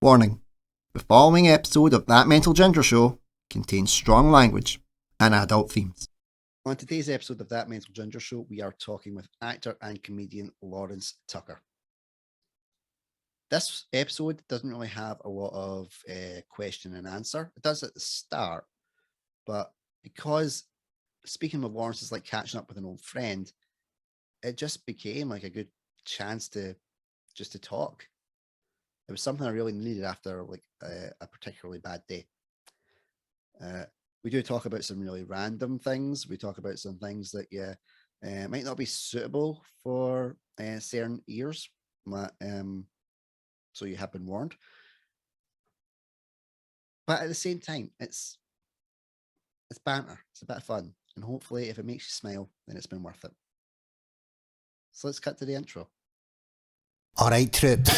Warning: the following episode of That Mental Ginger Show contains strong language and adult themes. On today's episode of That Mental Ginger Show, we are talking with actor and comedian Lawrence Tucker. This episode doesn't really have a lot of question and answer. It does at the start, but because speaking with Lawrence is like catching up with an old friend, it just became like a good chance to talk. It was something I really needed after like a particularly bad day. We do talk about some really random things. We talk about some things that might not be suitable for certain ears. So you have been warned. But at the same time, it's banter. It's a bit of fun. And hopefully if it makes you smile, then it's been worth it. So let's cut to the intro. All right, troops.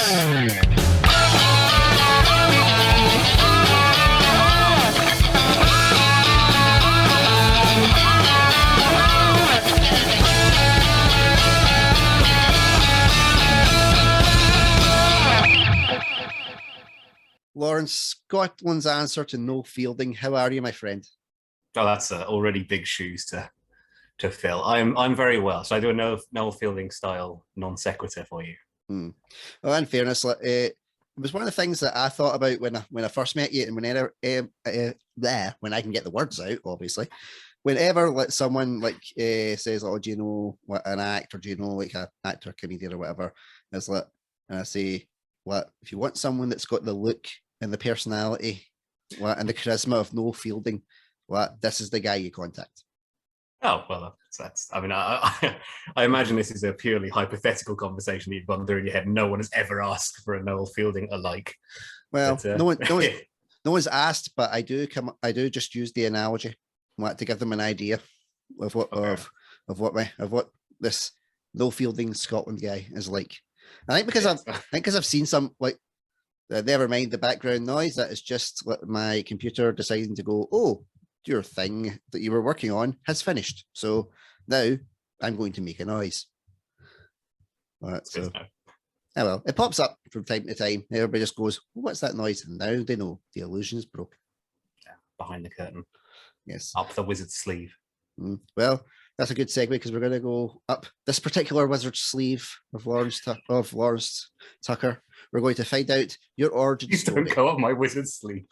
Lawrence, Scotland's answer to Noel Fielding. How are you, my friend? Oh, that's already big shoes to fill. I'm very well. So I do a Noel Fielding style non sequitur for you. Well, in fairness, it was one of the things that I thought about when I first met you, and whenever when I can get the words out, obviously, whenever like someone like says, "Oh, do you know what an actor? Do you know like an actor, comedian, or whatever?" It's like, and I say, "What if you want someone that's got the look and the personality, and the charisma of Noel Fielding? This is the guy you contact." Oh, well, that's I mean, I imagine this is a purely hypothetical conversation that you've gone through in your head. No one has ever asked for a Noel Fielding alike. Well, but, no one's asked, but I do just use the analogy to give them an idea of what of what this Noel Fielding Scotland guy is like. I think because I've seen some like never mind the background noise. That is just my computer deciding to go, oh, your thing that you were working on has finished. So now I'm going to make a noise. Well, it pops up from time to time. Everybody just goes, what's that noise? And now they know the illusion is broken. Yeah, behind the curtain. Yes. Up the wizard's sleeve. Well, that's a good segue because we're going to go up this particular wizard's sleeve of Lawrence Tucker. We're going to find out your origin story. Don't go up my wizard's sleeve.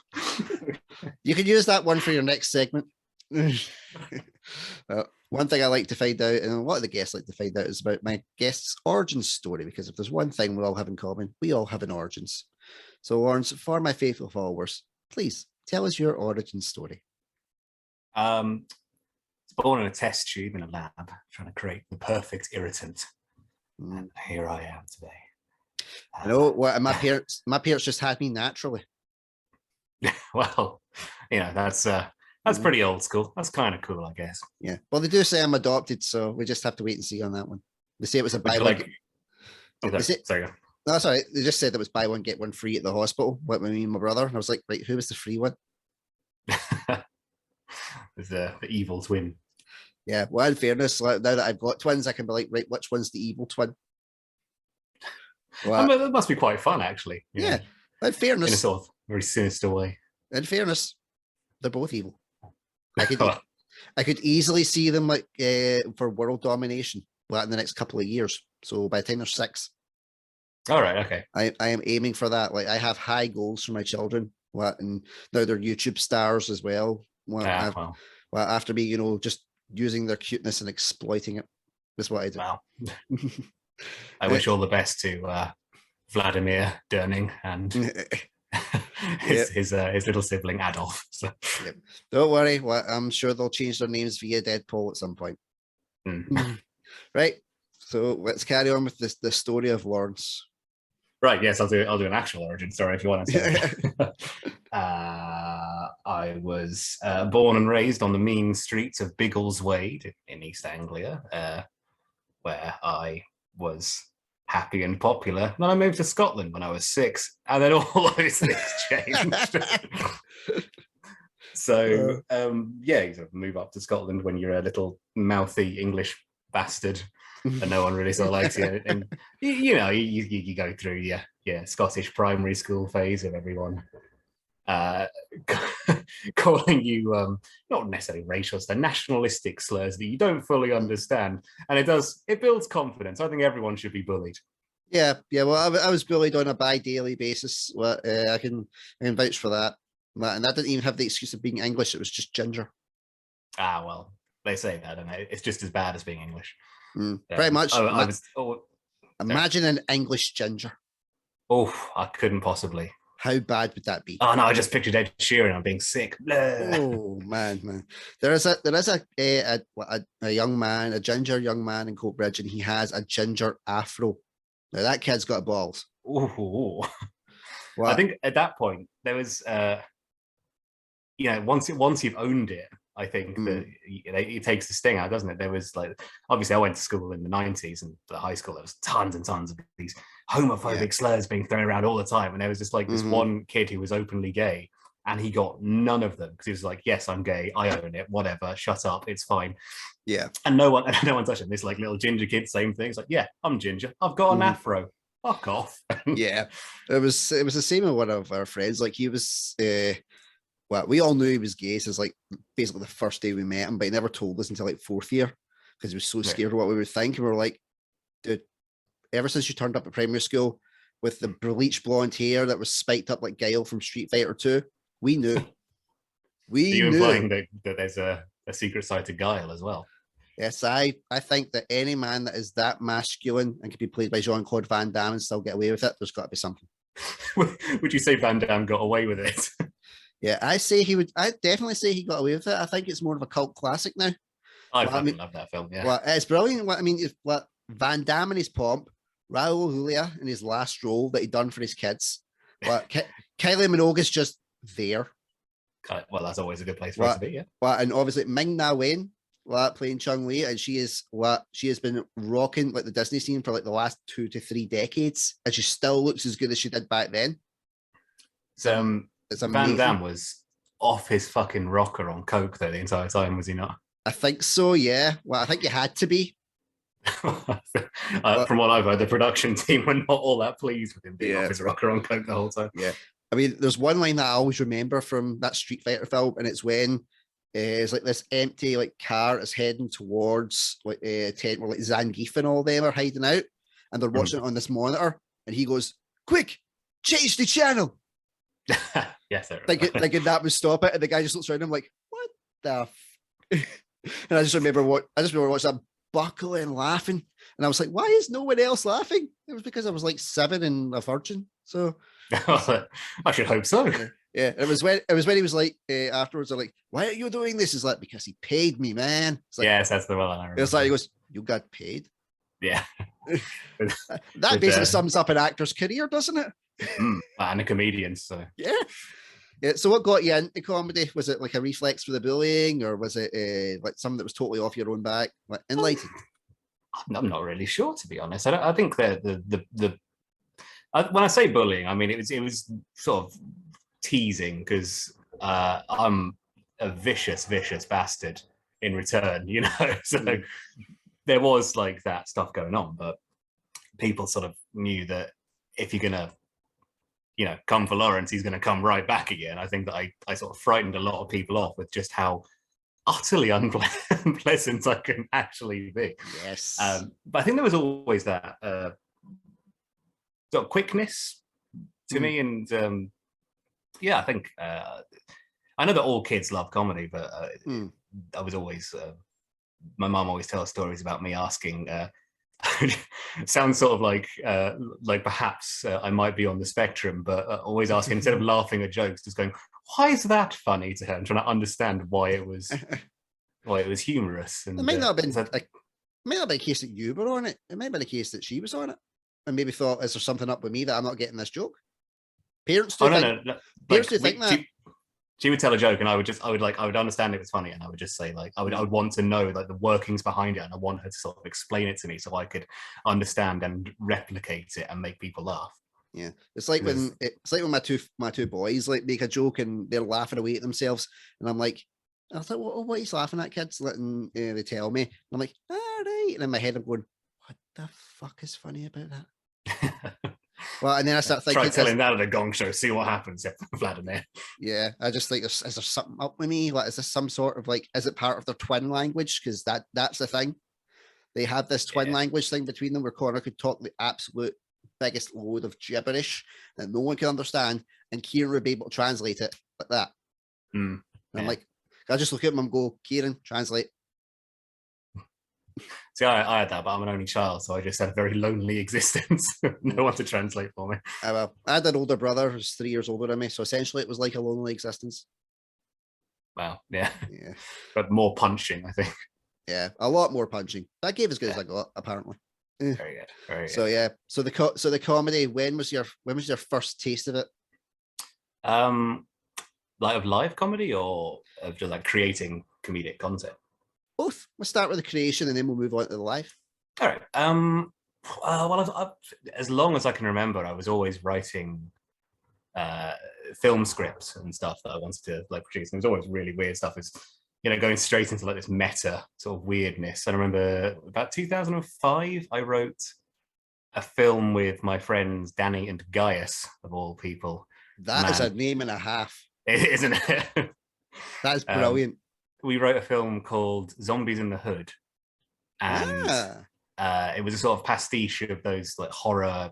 You can use that one for your next segment. One thing I like to find out, and a lot of the guests like to find out, is about my guest's origin story, because if there's one thing we all have in common, we all have an origins. So, Lawrence, for my faithful followers, please tell us your origin story. I was born in a test tube in a lab, trying to create the perfect irritant. And here I am today. I know what my parents just had me naturally. Well, that's pretty old school. That's kind of cool, I guess. Yeah. Well, they do say I'm adopted, so we just have to wait and see on that one. They say it was a buy one. Sorry. No, sorry. They just said it was buy one get one free at the hospital. With me and my brother, and I was like, right, who was the free one? The evil twin. Yeah. Well, in fairness, now that I've got twins, I can be like, right, which one's the evil twin? Well, that must be quite fun, actually. Yeah. In fairness, in a sort of very sinister way. In fairness, they're both evil. I could easily see them like for world domination in the next couple of years. So by the time they're 6, all right, okay, I am aiming for that. Like I have high goals for my children. And now they're YouTube stars as well. After me, just using their cuteness and exploiting it. That's what I do. Wow. I wish all the best to Vladimir Durning and his little sibling Adolf. So. Yep. Don't worry, I'm sure they'll change their names via Deadpool at some point. Right. So let's carry on with the story of Lawrence. Right. Yes, I'll do an actual origin story if you want to say. I was born and raised on the mean streets of Biggleswade in East Anglia, where I was happy and popular. Then I moved to Scotland when I was 6, and then all those things changed. So, you sort of move up to Scotland when you're a little mouthy English bastard and no one really sort of likes you. And you go through Scottish primary school phase of everyone uh, calling you not necessarily racial slurs, nationalistic slurs that you don't fully understand, and it builds confidence. I think everyone should be bullied. Yeah. Well, I was bullied on a bi-daily basis. I can vouch for that. And I didn't even have the excuse of being English. It was just ginger. Ah, well, they say that, and it's just as bad as being English. Pretty much. I was. Imagine an English ginger. Oh, I couldn't possibly. How bad would that be? Oh no, I just pictured Ed Sheeran. I'm being sick. Oh man. There is a young man, a ginger young man in Coatbridge, and he has a ginger afro. Now that kid's got balls. Ooh. I think at that point there was, once you've owned it, I think that it takes the sting out, doesn't it? There was like, obviously I went to school in the 90s, and the high school, there was tons and tons of these homophobic slurs being thrown around all the time. And there was just like this one kid who was openly gay, and he got none of them because he was like, yes, I'm gay, I own it, whatever, shut up, it's fine. Yeah. And no one touched him. This like little ginger kid, same thing. It's like, yeah, I'm ginger, I've got an afro. Fuck off. Yeah. It was the same with one of our friends. Like he was we all knew he was gay since like basically the first day we met him, but he never told us until like fourth year because he was so scared of what we would think. And we were like, dude, ever since you turned up at primary school with the bleach blonde hair that was spiked up like Guile from Street Fighter 2, we knew. Are you implying that there's a secret side to Guile as well? Yes, I think that any man that is that masculine and can be played by Jean-Claude Van Damme and still get away with it, there's got to be something. Would you say Van Damme got away with it? Yeah, I definitely say he got away with it. I think it's more of a cult classic now. I love that film, yeah. Well, it's brilliant. I mean, Van Damme in his pomp, Raul Julia in his last role that he done for his kids. Kylie Minogue's just there. Well, that's always a good place for us to be, yeah. And obviously Ming Na Wen, playing Chung Li, and she has been rocking like the Disney scene for like the last 2 to 3 decades, and she still looks as good as she did back then. So Van Damme was off his fucking rocker on coke though the entire time, was he not? I think so, yeah. Well, I think you had to be. From what I've heard, the production team were not all that pleased with him being off his rocker on coke the whole time. Yeah. I mean, there's one line that I always remember from that Street Fighter film, and it's when it's like this empty like car is heading towards like a tent where like Zangief and all them are hiding out, and they're watching it on this monitor, and he goes, "Quick, change the channel." Yes, sir. Like that would stop it, and the guy just looks around him like, "What the?" And I just remember watching that, buckling, laughing, and I was like, "Why is no one else laughing?" It was because I was like 7 and a virgin, so. I should hope so. Yeah, it was when he was like afterwards. I'm like, "Why are you doing this?" He's like, "Because he paid me, man." Like, yes, that's the one I remember. It's like he goes, "You got paid." Yeah, that basically sums up an actor's career, doesn't it? And a comedian. So yeah. So what got you into comedy? Was it like a reflex for the bullying, or was it like something that was totally off your own back? Like enlightened. I'm not really sure, to be honest. I think that the when I say bullying, I mean it was sort of teasing, because I'm a vicious bastard in return, you know. So there was like that stuff going on, but people sort of knew that if you're gonna, you know, come for Lawrence, he's gonna come right back again. I think that I sort of frightened a lot of people off with just how utterly unpleasant I can actually be. Yes. But I think there was always that sort of quickness to me, and yeah, I think I know that all kids love comedy, but I was always my mom always tells stories about me asking. Sounds sort of like perhaps I might be on the spectrum, but always asking, instead of laughing at jokes, just going, "Why is that funny to her?" and trying to understand why it was humorous. And it might not have been a case that you were on it. It might have been a case that she was on it, and maybe thought, "Is there something up with me that I'm not getting this joke?" Parents do think that. She would tell a joke, and I would understand if it's funny, and I would just say I would want to know like the workings behind it, and I want her to sort of explain it to me so I could understand and replicate it and make people laugh. Yeah, it's like when my two boys like make a joke and they're laughing away at themselves, and I'm like, I thought, well, what are you laughing at, kids? Letting they tell me, and I'm like, all right, and in my head I'm going, what the fuck is funny about that? Well, and then I start thinking, Try telling that at a gong show, see what happens. Vladimir. yeah, I just think, is there something up with me? Like, is this some sort of like, is it part of their twin language? Because that's the thing. They have this twin language thing between them where Connor could talk the absolute biggest load of gibberish that no one can understand, and Kieran would be able to translate it like that. And I'm like, I just look at him and go, Kieran, translate. See, I had that, but I'm an only child, so I just had a very lonely existence. No one to translate for me. Well, I had an older brother who's 3 years older than me, so essentially it was like a lonely existence. Wow, yeah. Yeah. But more punching, I think. Yeah, a lot more punching. That gave as good as I got, apparently. Very good. Very good. So yeah, so the comedy. When was your first taste of it? Like of live comedy or of just like creating comedic content? Both. We'll start with the creation and then we'll move on to the live. All right. Well, I've, as long as I can remember, I was always writing film scripts and stuff that I wanted to like produce. And it was always really weird stuff. It's going straight into like this meta sort of weirdness. I remember about 2005, I wrote a film with my friends Danny and Gaius, of all people. That is a name and a half. Isn't it? That is brilliant. We wrote a film called Zombies in the Hood. And it was a sort of pastiche of those like horror,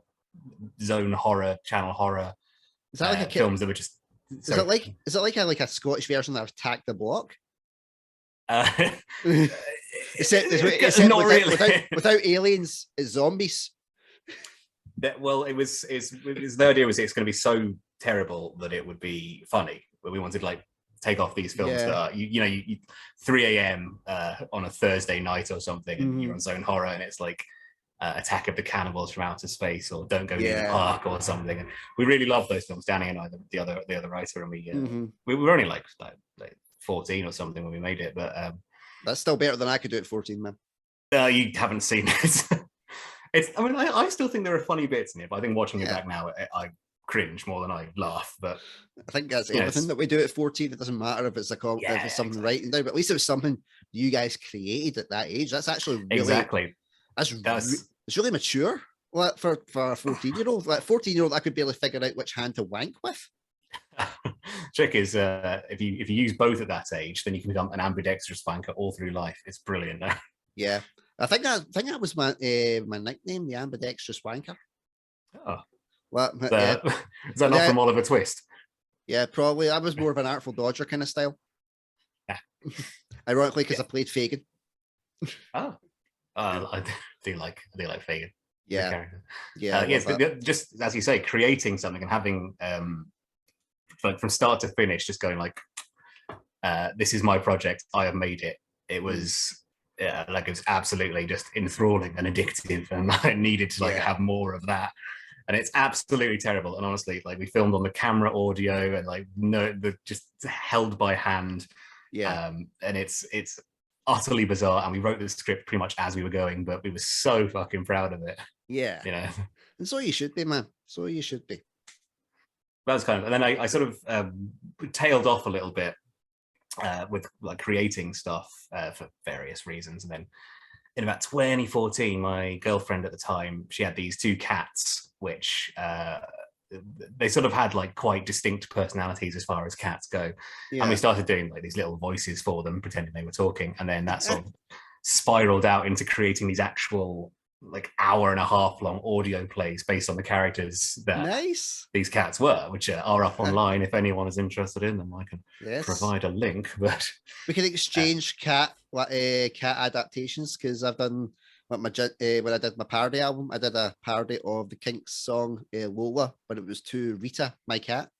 zone horror, channel horror. Is that like a films that were just... Is it like a Scottish version of Attack the Block? Except not really. Without aliens, it's zombies. Well, it was the idea was it's going to be so terrible that it would be funny. But we wanted to like take off these films that are you 3 a.m. On a Thursday night or something, and you're on zone horror, and it's like Attack of the Cannibals from Outer Space or Don't Go Near the Park or something. And we really love those films. Danny and I, the other writer, and we were only like 14 or something when we made it, but that's still better than I could do at 14, man. You haven't seen it. I still think there are funny bits in it, but I think watching it back now, I cringe more than I laugh. But I think that's everything that we do at 14. It doesn't matter if it's if it's something writing down, but at least it was something you guys created at that age. That's actually really, it's really mature. Like for a 14-year-old, like 14-year-old, I could barely figure out which hand to wank with. Trick is if you use both at that age, then you can become an ambidextrous wanker all through life. It's brilliant. Yeah, I think that was my nickname, the ambidextrous wanker. Oh, well, is that not from Oliver Twist? Yeah, probably. I was more of an Artful Dodger kind of style. Yeah. Ironically, because I played Fagin. Oh, I do like Fagin. Yeah, yes, but just as you say, creating something and having like from start to finish, just going like, this is my project. I have made it. It was it was absolutely just enthralling and addictive, and I needed to have more of that. And it's absolutely terrible. And honestly, like we filmed on the camera audio and just held by hand. Yeah. And it's utterly bizarre. And we wrote the script pretty much as we were going, but we were so fucking proud of it. Yeah. And so you should be, man. So you should be. That was kind of, and then I sort of tailed off a little bit with like creating stuff for various reasons. And then in about 2014, my girlfriend at the time, she had these 2 cats, which they sort of had like quite distinct personalities as far as cats go. And we started doing like these little voices for them, pretending they were talking. And then that sort of spiraled out into creating these actual like 1.5 hour long audio plays based on the characters that these cats were, which are up online. If anyone is interested in them, I can provide a link. But we can exchange cat adaptations, because I've done when I did my parody album, I did a parody of the Kinks song Lola, but it was to Rita, my cat.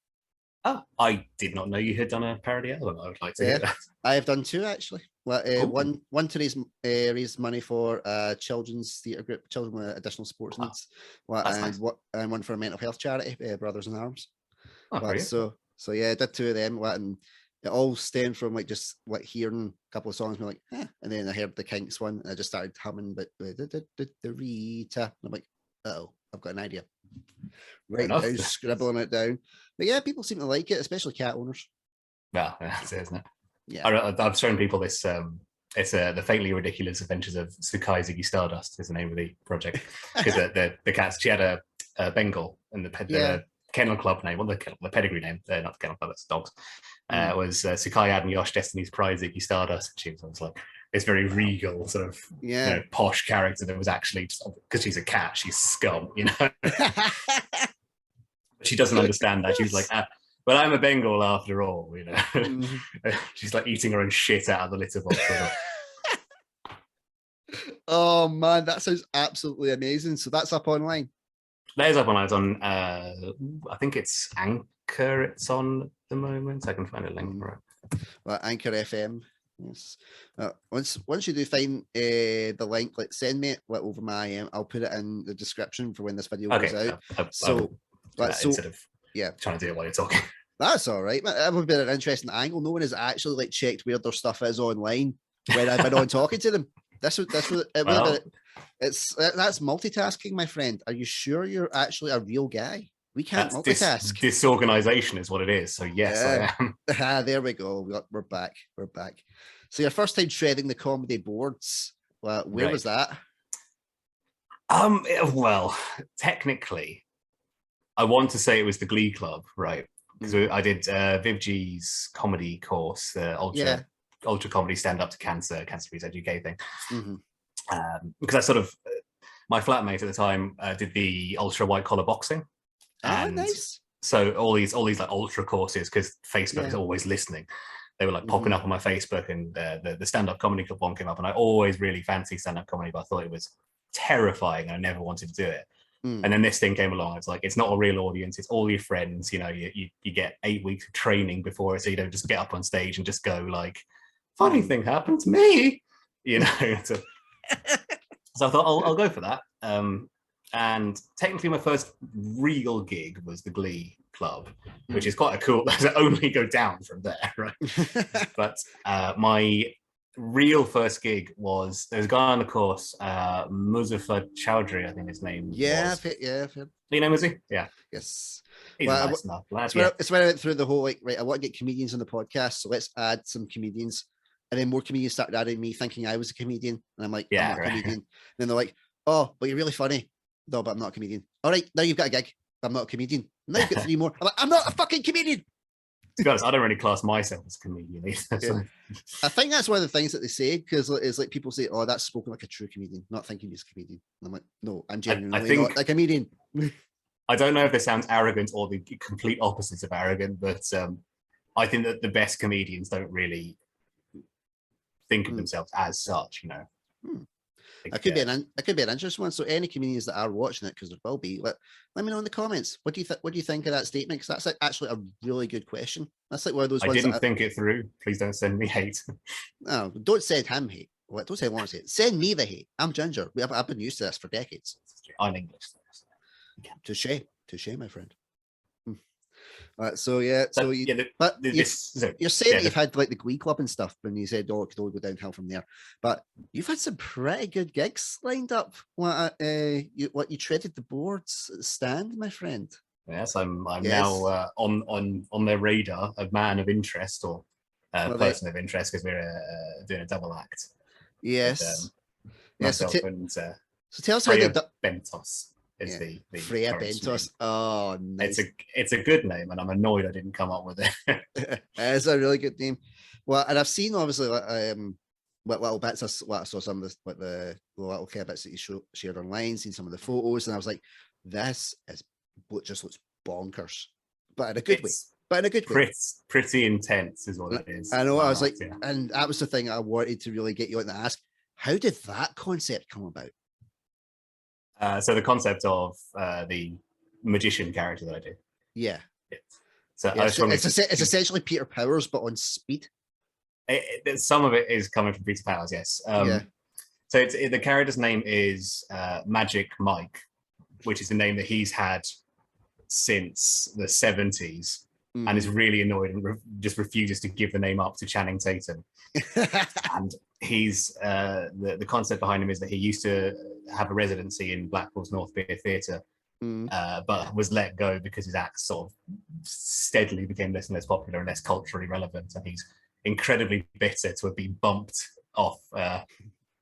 Oh, I did not know you had done a parody album. I would like to hear that. I have done 2 actually. One to raise money for children's theatre group, children with additional sports needs, and one for a mental health charity, Brothers in Arms. So yeah, I did 2 of them, and it all stemmed from like just like hearing a couple of songs, and and then I heard the Kinks one, and I just started humming, but the Rita, and I'm like, oh, I've got an idea. Writing down, scribbling it down. But yeah, people seem to like it, especially cat owners. Yeah, that's it, isn't it? Yeah, I've shown people this. It's the Faintly Ridiculous Adventures of Sukai Ziggy Stardust is the name of the project, because the cats. She had Bengal, and the kennel club name, the pedigree name, not the kennel club, that's dogs, was Sukayad and Yosh, Destiny's Pride, Ziggy Stardust. She was like this very regal sort of posh character that was actually, because she's a cat, she's scum, But she doesn't understand that. She was like, but I'm a Bengal after all, She's like eating her own shit out of the litter box. Oh man, that sounds absolutely amazing. So that's up online. That is up online. It's on, I think it's Anchor. It's on at the moment. I can find a link for it. Well, Anchor FM. Yes. Once you do find the link, send me it over my. I'll put it in the description for when this video goes out. Instead of trying to do it while you're talking. That's all right. That would be an interesting angle. No one has actually checked where their stuff is online when I've been on talking to them. That's multitasking, my friend. Are you sure you're actually a real guy? We can't multitask. Disorganization is what it is. So yes, I am. There we go. We're back. So your first time shredding the comedy boards, where was that? Well, technically, I want to say it was the Glee Club, right? Because I did Vivji's comedy course, ultra comedy stand up to cancer free UK thing. Because I sort of, my flatmate at the time did the ultra white collar boxing. Nice. So all these like ultra courses, because Facebook is always listening. They were like popping up on my Facebook, and the stand up comedy club one came up, and I always really fancied stand up comedy, but I thought it was terrifying, and I never wanted to do it. And then this thing came along. It's like, it's not a real audience. It's all your friends. You get 8 weeks of training before it, so you don't just get up on stage and just go like, funny thing happened to me, So I thought I'll go for that. And technically, my first real gig was the Glee Club, which is quite a cool. Only go down from there, right? But my real first gig was, there was a guy on the course, Muzaffar Chowdhury, I think his name was. Yeah. You know, was he? Yeah. Yes. He's a nice enough lad. It's when I went through the whole right, I want to get comedians on the podcast, so let's add some comedians. And then more comedians started adding me, thinking I was a comedian. And I'm like, I'm not a comedian. And then they're like, oh, but you're really funny. No, but I'm not a comedian. All right, now you've got a gig. I'm not a comedian. Now you've got 3 more. I'm like, I'm not a fucking comedian. To be honest, I don't really class myself as a comedian either. So. I think that's one of the things that they say, because it's like people say, oh, that's spoken like a true comedian, not thinking he's a comedian. And I'm like, no, I'm genuinely not a comedian. I don't know if this sounds arrogant or the complete opposite of arrogant, but I think that the best comedians don't really think of themselves as such, It could be an interesting one. So any comedians that are watching it, because there will be, let me know in the comments. What do you think of that statement? Because that's actually a really good question. That's like one of those ones. I didn't think it through. Please don't send me hate. No, don't send him hate. Well, don't send Lawrence hate. Send me the hate. I'm Ginger. I've been used to this for decades. I'm English. Touche, my friend. So you're saying that you've had like the Glee Club and stuff, when you said, oh, it could only go downhill from there. But you've had some pretty good gigs lined up. You treaded the boards stand, my friend. Yes, I'm now on their radar, a man of interest, or person of interest, because we're doing a double act. Yes. So tell us how Bentos. Is the Freya Bentos. Oh, nice. It's a good name, and I'm annoyed I didn't come up with it. It's a really good name. Well, and I've seen obviously what little bits. I saw some of the little kind of bits that you shared online, seen some of the photos, and I was like, this is what just looks bonkers, but in a good way. Pretty intense is what it is. I know. I was like, and that was the thing I wanted to really get you on to ask. How did that concept come about? So the concept of the magician character that I do. Yeah. So it's essentially Peter Powers, but on speed. Some of it is coming from Peter Powers, yes. So the character's name is Magic Mike, which is the name that he's had since the 70s, and is really annoyed and just refuses to give the name up to Channing Tatum. And he's the concept behind him is that he used to have a residency in Blackpool's North Pier Theatre, but was let go because his acts sort of steadily became less and less popular and less culturally relevant, and he's incredibly bitter to have been bumped off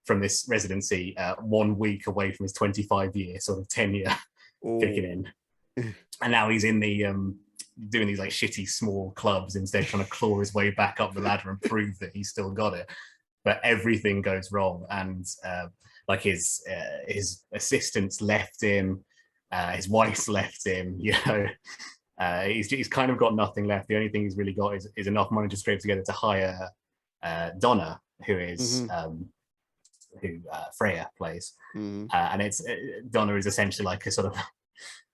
from this residency 1 week away from his 25-year sort of tenure kicking Oh. in. And now he's in the doing these like shitty small clubs instead, trying to claw his way back up the ladder and prove that he's still got it. But everything goes wrong, and like his assistants left him, his wife's left him. You know, he's kind of got nothing left. The only thing he's really got is enough money to scrape together to hire Donna, who is who Freya plays, and it's Donna is essentially like a sort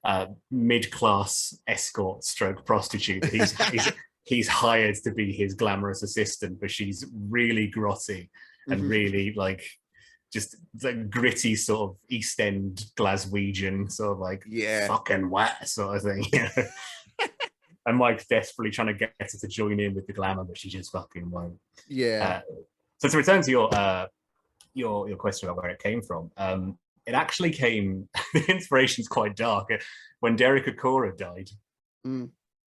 of mid-class escort stroke prostitute. He's hired to be his glamorous assistant, but she's really grotty and really like just the gritty sort of East End Glaswegian sort of like fucking wet sort of thing. You know? And Mike's desperately trying to get her to join in with the glamour, but she just fucking won't. Yeah. So to return to your question about where it came from, it actually came. The inspiration's quite dark. When Derek Acora died,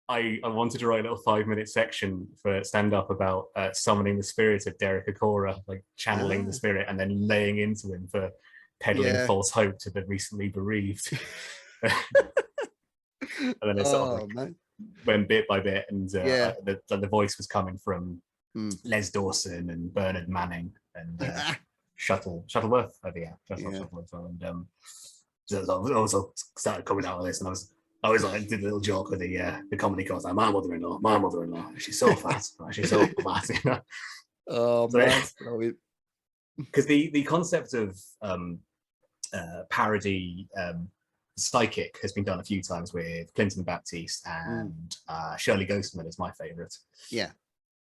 I wanted to write a little 5-minute section for stand up about summoning the spirit of Derek Acora, like channeling the spirit and then laying into him for peddling false hope to the recently bereaved. And then it sort of like went bit by bit, and the voice was coming from Les Dawson and Bernard Manning and Shuttleworth. Shuttleworth. And so I also started coming out of this, and I was like, did a little joke with the comedy course, like my mother-in-law, she's so fat, she's so fat, you know. Oh so man, because the concept of parody psychic has been done a few times with Clinton Baptiste and Shirley Ghostman is my favorite. Yeah,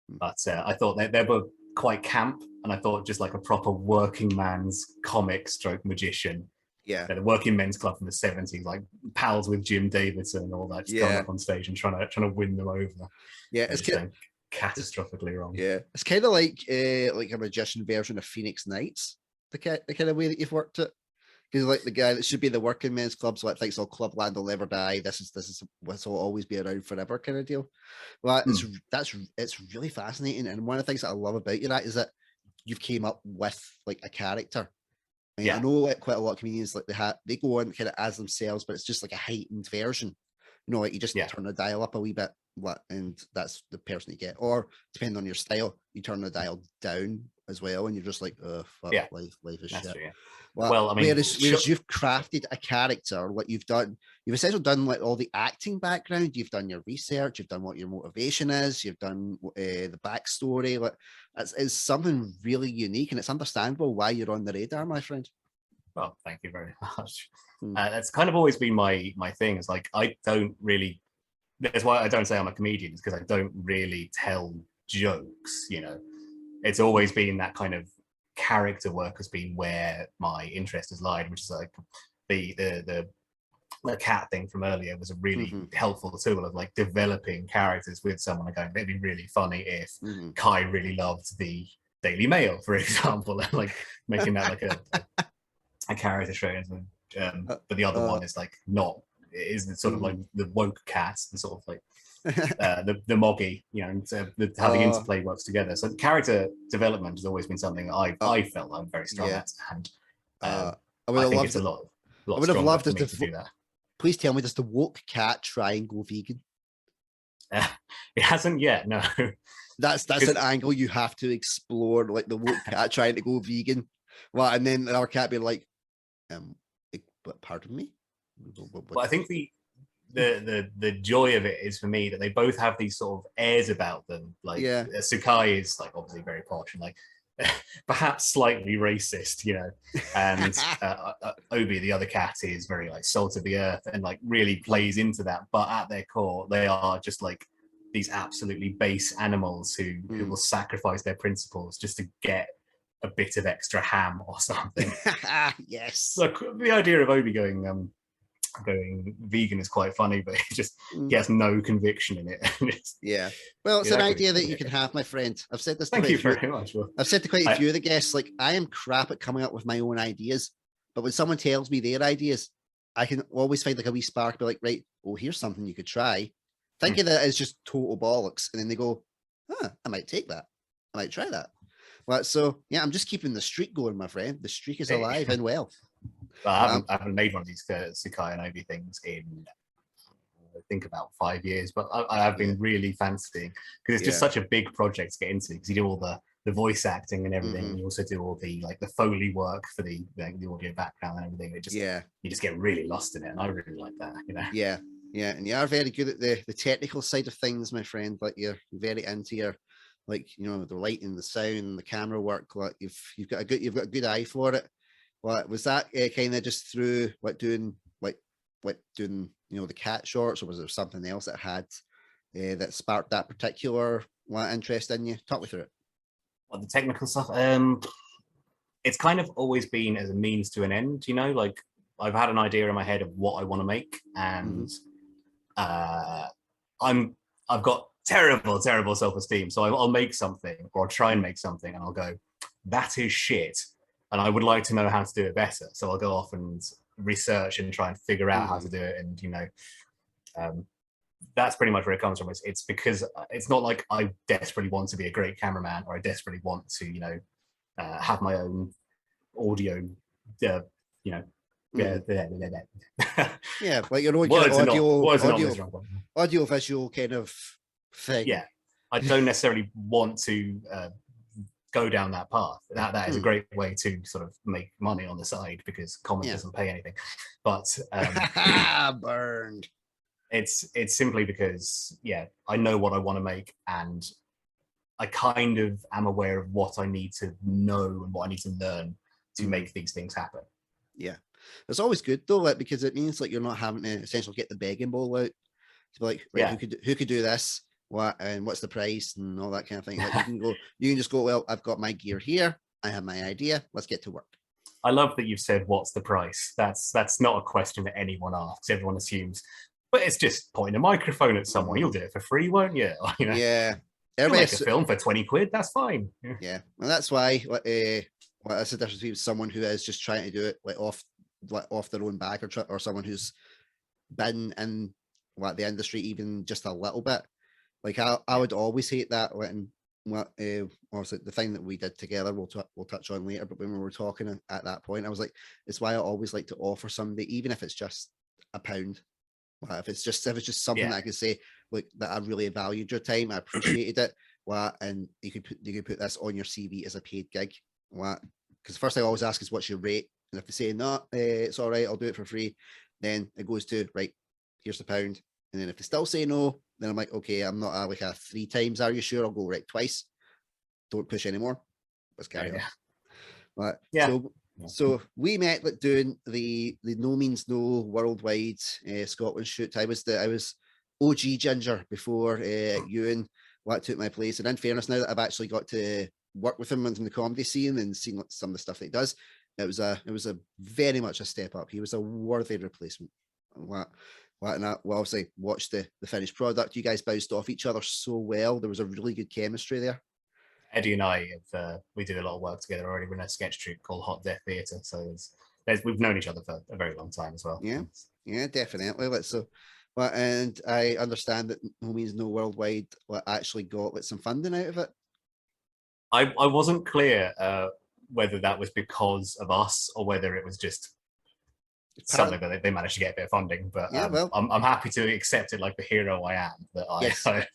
but I thought they were quite camp, and I thought just like a proper working man's comic stroke magician. Yeah, the Working Men's Club from the 70s, like pals with Jim Davidson and all that, just going up on stage and trying to win them over. Yeah, it's catastrophically wrong. Yeah, it's kind of like a magician version of Phoenix Nights, the kind of way that you've worked it. Because like the guy that should be the Working Men's Club, so it thinks all Clubland will never die. This is what will always be around forever kind of deal. Well, it's really fascinating, and one of the things that I love about you that is that you've came up with like a character. I mean, I know like quite a lot of comedians like they go on kind of as themselves, but it's just like a heightened version. You know, like you just turn the dial up a wee bit, and that's the person you get. Or depending on your style, you turn the dial down as well, and you're just like, oh fuck, life is shit. True, yeah. Well, I mean, whereas you've crafted a character, like you've essentially done like all the acting background, you've done your research, you've done what your motivation is, you've done the backstory. Like it's something really unique, and it's understandable why you're on the radar, my friend. Well, thank you very much. That's kind of always been my thing. It's like I don't really. That's why I don't say I'm a comedian, is because I don't really tell jokes. You know, it's always been that kind of character work has been where my interest has lied, which is like the cat thing from earlier was a really helpful tool of like developing characters with someone and going, it'd be really funny if Kai really loved the Daily Mail, for example, and like making that like a character trait. But the other one is like not, is sort of like the woke cat, the sort of like the moggy, you know, and how the interplay works together. So character development has always been something I felt I'm very strong at, and I think it's a lot I would have loved it to do that. Please tell me, does the woke cat try and go vegan? It hasn't yet, no. That's an angle you have to explore, like the woke cat trying to go vegan. Well, and then our cat being like, but pardon me? Well, I think the joy of it is for me that they both have these sort of airs about them. Like Sukai is like obviously very posh and like perhaps slightly racist, you know, and Obi, the other cat, is very like salt of the earth and like really plays into that. But at their core, they are just like these absolutely base animals who will sacrifice their principles just to get a bit of extra ham or something. Yes. Look, the idea of Obi going vegan is quite funny, but he has no conviction in it. Yeah. Well, it's an idea that you can have, my friend. I've said this to Thank you very much. I've said to quite a few of the guests, like, I am crap at coming up with my own ideas, but when someone tells me their ideas, I can always find like a wee spark, be like, right, well, here's something you could try. Think of that as just total bollocks. And then they go, I might take that. I might try that. Well, so yeah, I'm just keeping the streak going, my friend. The streak is alive and well. But I haven't made one of these Sakai and Obi things in, I think, about 5 years. But I have been really fancying, because it's just such a big project to get into, because you do all the voice acting and everything, and you also do all the the Foley work for the audio background and everything. It just you just get really lost in it, and I really like that. Yeah, and you are very good at the technical side of things, my friend. Like you're very into your, like, the lighting, the sound, the camera work. Like you've got a good eye for it. What was that kind of just through doing the cat shorts, or was there something else that had that sparked that particular interest in you? Talk me through it. Well, the technical stuff, it's kind of always been as a means to an end. Like I've had an idea in my head of what I want to make, and I've got terrible self-esteem, so I'll make something, or I'll try and make something, and I'll go, that is shit, and I would like to know how to do it better. So I'll go off and research and try and figure out how to do it. And that's pretty much where it comes from. It's because it's not like I desperately want to be a great cameraman, or I desperately want to have my own audio yeah, like your own kind of audio visual kind of thing. Yeah, I don't necessarily want to go down that path. That is a great way to sort of make money on the side, because Comet doesn't pay anything. But burned. It's simply because I know what I want to make, and I kind of am aware of what I need to know and what I need to learn to make these things happen. Yeah, it's always good though, because it means like you're not having to essentially get the begging bowl out to be like, right, who could do this, what, and what's the price and all that kind of thing. Like you can just go, well, I've got my gear here, I have my idea, let's get to work. I love that you've said, what's the price? That's not a question that anyone asks. Everyone assumes, but it's just pointing a microphone at someone. You'll do it for free, won't you? Yeah. You'll make a film for 20 quid, that's fine. Yeah. And that's why that's the difference between someone who is just trying to do it off their own back, or someone who's been in the industry even just a little bit. Like I would always hate that when obviously the thing that we did together we'll touch on later, but when we were talking at that point, I was like, it's why I always like to offer somebody, even if it's just £1. If it's just something that I could say, look, that I really valued your time, I appreciated it, and you could put this on your CV as a paid gig. Because the first thing I always ask is, what's your rate? And if they say no, it's all right, I'll do it for free, then it goes to, right, here's the £1. And then if they still say no, then I'm like, okay, I'm not like a 3 times, are you sure? I'll go right twice. Don't push anymore. Let's carry on. But so we met doing the No Means No worldwide Scotland shoot. I was OG Ginger before Ewan took my place. And in fairness, now that I've actually got to work with him in the comedy scene and seen some of the stuff that he does, it was a very much a step up. He was a worthy replacement. And I obviously watched the finished product. You guys bounced off each other so well. There was a really good chemistry there. Eddie and I we do a lot of work together already. We're in a sketch troupe called Hot Death Theatre, so we've known each other for a very long time as well. Yeah, definitely. And I understand that No Means No Worldwide actually got some funding out of it. I wasn't clear whether that was because of us or whether it was just something that they managed to get a bit of funding. But I'm happy to accept it like the hero I am. Yes. And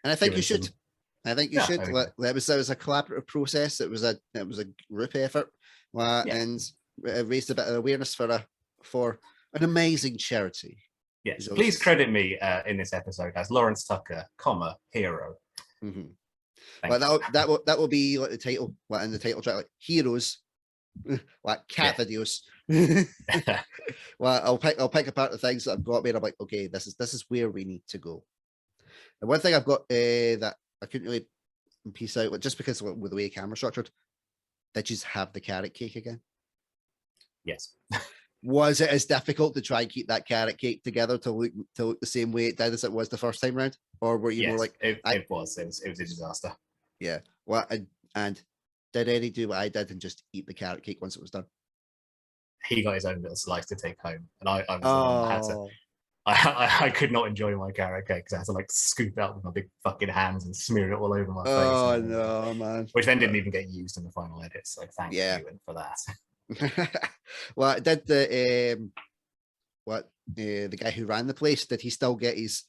I think you should. I think you should. That was a collaborative process. It was a group effort, and it raised a bit of awareness for an amazing charity. Yes, please credit me in this episode as Lawrence Tucker, hero. That will be like the title, in the title track, like heroes, like cat videos. I'll pick apart the things that I've got where I'm like, okay, this is where we need to go. And one thing I've got that I couldn't really piece out, just because with the way camera structured, did you have the carrot cake again? Yes. Was it as difficult to try and keep that carrot cake together to look the same way it did as it was the first time round, or were you more like it was a disaster? Yeah. And did Eddie do what I did and just eat the carrot cake once it was done? He got his own little slice to take home, and I was the one that had to. I could not enjoy my carrot cake because I had to like scoop it out with my big fucking hands and smear it all over my face. Oh no, man! Which then didn't even get used in the final edit. So thank you for that. Well, did the guy who ran the place, did he still get his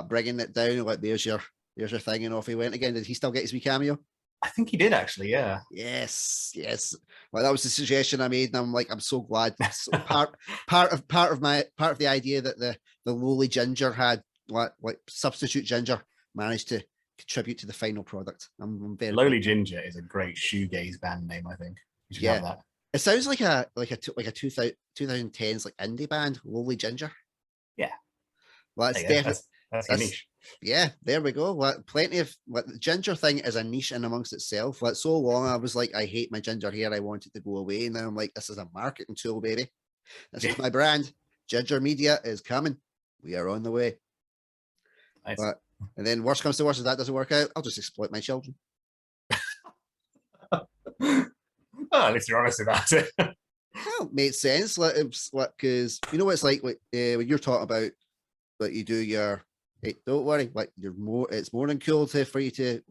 bringing it down? Like, there's your thing, and off he went again. Did he still get his wee cameo? I think he did actually. Yeah. Yes. Well, that was the suggestion I made, and I'm like, I'm so glad. So part of the idea that the lowly ginger had like substitute ginger managed to contribute to the final product. I'm very Lowly Ginger is a great shoegaze band name. I think you should have that. It sounds like a 2010s like indie band, Lowly Ginger. Yeah. Well, it's definitely that's your niche. Yeah, there we go. Like, plenty of the ginger thing is a niche in amongst itself. Like, so long I was like, I hate my ginger hair, I want it to go away. Now I'm like, this is a marketing tool, baby. This is my brand. Ginger media is coming. We are on the way. Nice. And then worst comes to worst, if that doesn't work out, I'll just exploit my children. Well, at least you're honest about it. Well, it makes sense. Like, it's like, because you know what it's like when you're talking about like you do your, hey, don't worry, like it's more than cool for you to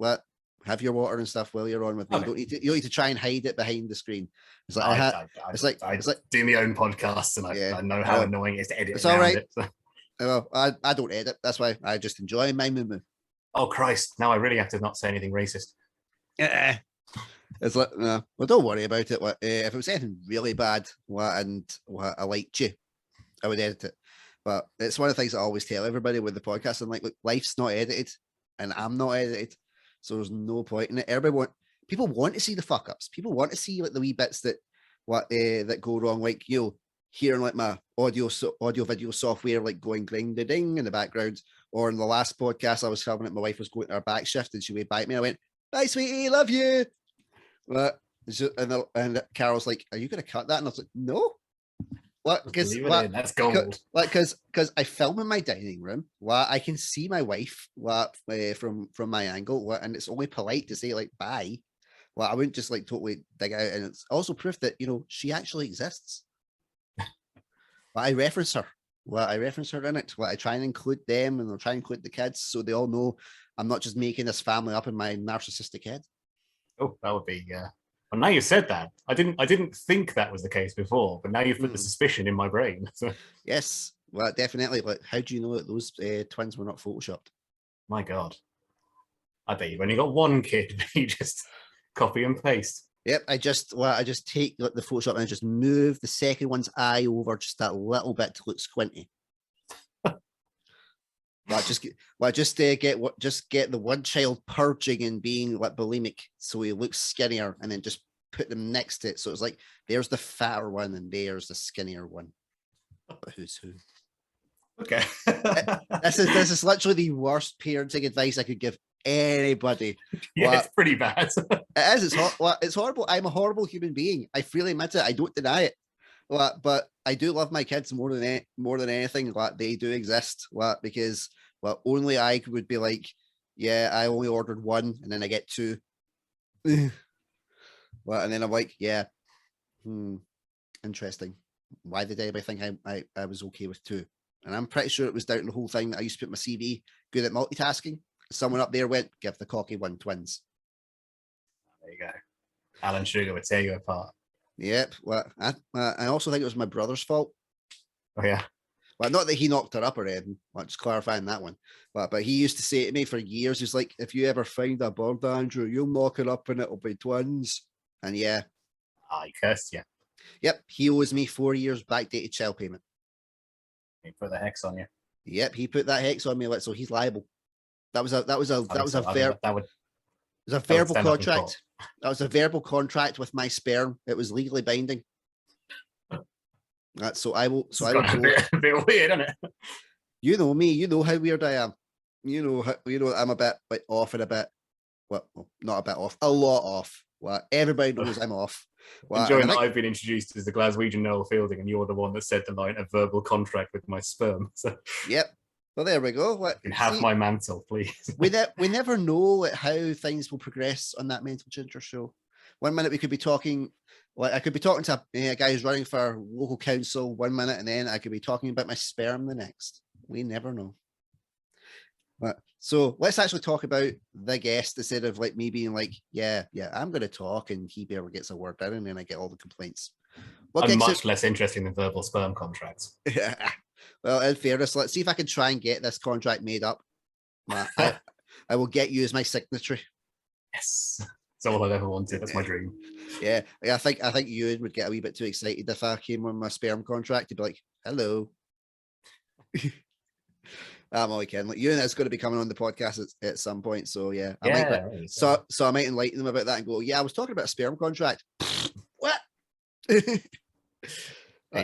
have your water and stuff while you're on with me. You don't need to try and hide it behind the screen. It's like I do my own podcasts, and I know how annoying it is to edit. It's all right. It, so. Well, I don't edit. That's why I just enjoy my moo. Oh Christ! Now I really have to not say anything racist. It's like, well, don't worry about it. If it was anything really bad, and I liked you, I would edit it. But it's one of the things I always tell everybody with the podcast. I'm like, look, life's not edited, and I'm not edited, so there's no point in it. People want to see the fuck ups. People want to see like the wee bits that go wrong, like hearing like my audio video software like going ding ding in the background, or in the last podcast I was filming it, my wife was going to her back shift and she waved back at me. I went, bye sweetie, love you. And Carol's like, are you going to cut that? And I was like, no. Because that's gold. Because I film in my dining room. I can see my wife from my angle, and it's only polite to say like bye. I wouldn't just like totally dig out, and it's also proof that she actually exists. I reference her. I reference her in it. I try and include them, and I'll try and include the kids, so they all know I'm not just making this family up in my narcissistic head. Oh, that would be. Well, now you said that, I didn't think that was the case before, but now you've put the suspicion in my brain. So. Yes, well, definitely. Like, how do you know that those twins were not photoshopped? My God, I bet you've only got one kid. You just copy and paste. Yep, I just take like the Photoshop and I just move the second one's eye over just that little bit to look squinty. Just get the one child purging and being like bulimic, so he looks skinnier, and then just put them next to it. So it's like there's the fatter one and there's the skinnier one. But who's who? Okay. This is literally the worst parenting advice I could give anybody. Yeah, it's pretty bad. It is. It's horrible. I'm a horrible human being. I freely admit it. I don't deny it. But I do love my kids more than anything. They do exist. Because only I would be like, yeah, I only ordered one, and then I get two. And then I'm like, yeah, interesting. Why did anybody think I was okay with two? And I'm pretty sure it was down to the whole thing that I used to put my CV good at multitasking. Someone up there went, give the cocky one twins. There you go. Alan Sugar would tear you apart. Yep. Well, I also think it was my brother's fault. Oh yeah. Well, not that he knocked her up or anything. Just clarifying that one. But he used to say to me for years, he's like, if you ever find a bird, Andrew, you'll knock it up and it'll be twins. And yeah. He cursed you. Yep. He owes me 4 years backdated child payment. He put the hex on you. Yep. He put that hex on me, so he's liable. That was a verbal contract. That was a verbal contract with my sperm. It was legally binding. So I will. So I will. A bit weird, isn't it? You know me. You know how weird I am. You know I'm a bit off and a bit. Well, not a bit off. A lot off. Everybody knows I'm off. Enjoying that I've been introduced as the Glaswegian Noel Fielding, and you're the one that said the line "a verbal contract with my sperm." So. Yep. Well, there we go. You can have my mantle, please. we never know how things will progress on that Mental Ginger show. 1 minute we could be talking, I could be talking to a guy who's running for local council 1 minute, and then I could be talking about my sperm the next. We never know. So let's actually talk about the guest instead of me being like, yeah, I'm going to talk, and he barely gets a word in, and then I get all the complaints. What I'm gigs? much less interesting than verbal sperm contracts. Well, in fairness, let's see if I can try and get this contract made up. I will get you as my signatory. Yes, that's all I've ever wanted. That's my dream. Yeah, I think Ewan would get a wee bit too excited if I came on my sperm contract. He'd be like, "Hello." I'm only kidding. Like Ewan is going to be coming on the podcast at some point, so yeah, I might. Yeah. So I might enlighten them about that and go, "Yeah, I was talking about a sperm contract." What?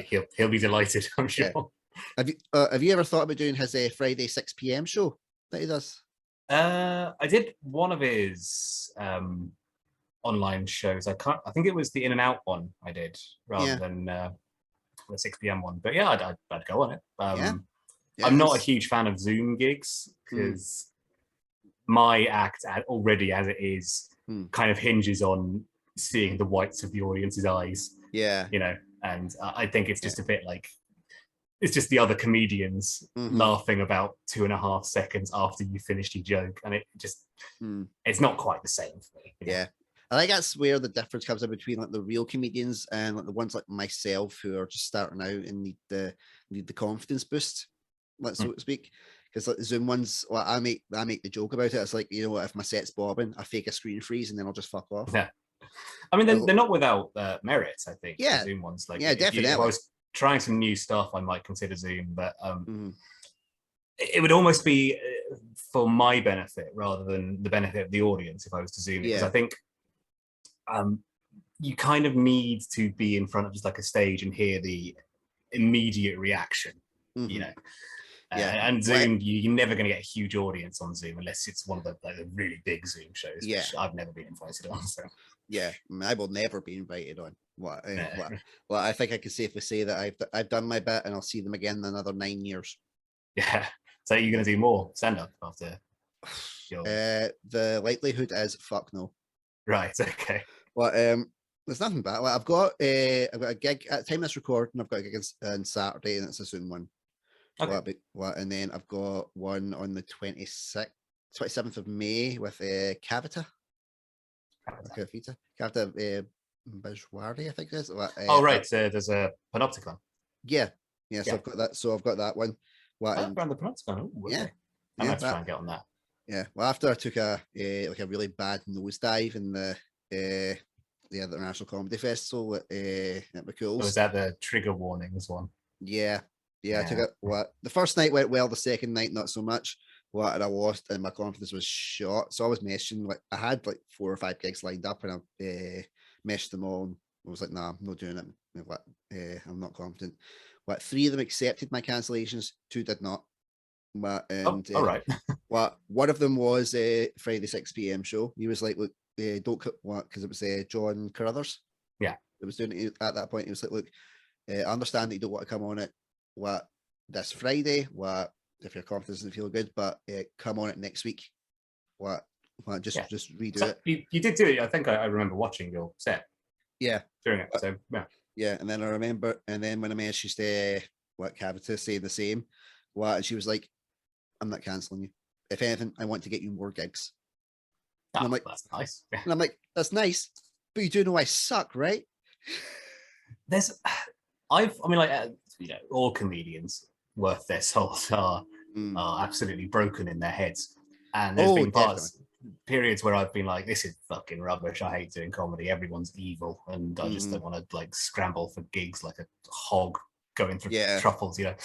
He'll be delighted, I'm sure. Yeah. Have you ever thought about doing his Friday 6 p.m. show that he does? I did one of his online shows. I think it was the In and Out one I did rather than the 6 p.m. one. But yeah, I'd go on it. Yeah, I'm not a huge fan of Zoom gigs because my act already as it is kind of hinges on seeing the whites of the audience's eyes. Yeah. You know, and I think it's just a bit like, it's just the other comedians laughing about 2.5 seconds after you finished your joke. And it just, it's not quite the same for me. Yeah. I think that's where the difference comes in between like the real comedians and like the ones like myself who are just starting out and need the confidence boost, so to speak. Because like the Zoom ones, well, I make the joke about it. It's like, you know what, if my set's bobbing, I fake a screen freeze and then I'll just fuck off. Yeah. I mean, they're not without merit, I think. Yeah. The Zoom ones. Like, yeah, definitely. If I was trying some new stuff, I might consider Zoom, but it would almost be for my benefit rather than the benefit of the audience if I was to Zoom. Because I think you kind of need to be in front of just like a stage and hear the immediate reaction, you know. And Zoom, you're never going to get a huge audience on Zoom unless it's one of the really big Zoom shows, which I've never been invited on. So yeah, I will never be invited on. Well, I think I can safely say that I've done my bit and I'll see them again in another 9 years. Yeah. So you're going to do more stand-up after? The likelihood is fuck no. Right. Okay. Well, there's nothing bad. Like, I've got a gig at the time this recording. I've got a gig on Saturday, and it's a Zoom one. Okay. And then I've got one on the 27th of May with Cavita. Cavita Bijwardi, I think it is. Right. So there's a Panopticon. Yeah. So I've got that. So I've got that one. Around the Panopticon. I'm going to try and get on that. Yeah. Well, after I took a really bad nosedive in the International Comedy Festival at McCool's. Was that the trigger warnings one? Yeah. I took it. The first night went well. The second night, not so much. And I lost, and my confidence was shot. So I was messaging. Like I had like 4 or 5 gigs lined up, and I messaged them all. And I was like, "Nah, I'm not doing it. I'm not confident." 3 of them accepted my cancellations. 2 did not. All right. One of them was Friday 6 p.m. show. He was like, "Look, don't cut what," because it was John Carruthers. Yeah, it was doing it at that point. He was like, "Look, I understand that you don't want to come on it this Friday. If your confidence doesn't feel good, but come on it next week. Just redo it." You did do it. I think I remember watching your set. Yeah, during it. So yeah, and then I remember, and then when I messaged Cavita saying the same, and she was like, "I'm not cancelling you. If anything, I want to get you more gigs." And I'm like, "That's nice." And I'm like, "That's nice, but you do know I suck, right?" All comedians worth their salt are absolutely broken in their heads, and there's been periods where I've been like, "This is fucking rubbish. I hate doing comedy. Everyone's evil, and I just don't want to like scramble for gigs like a hog going through truffles, you know."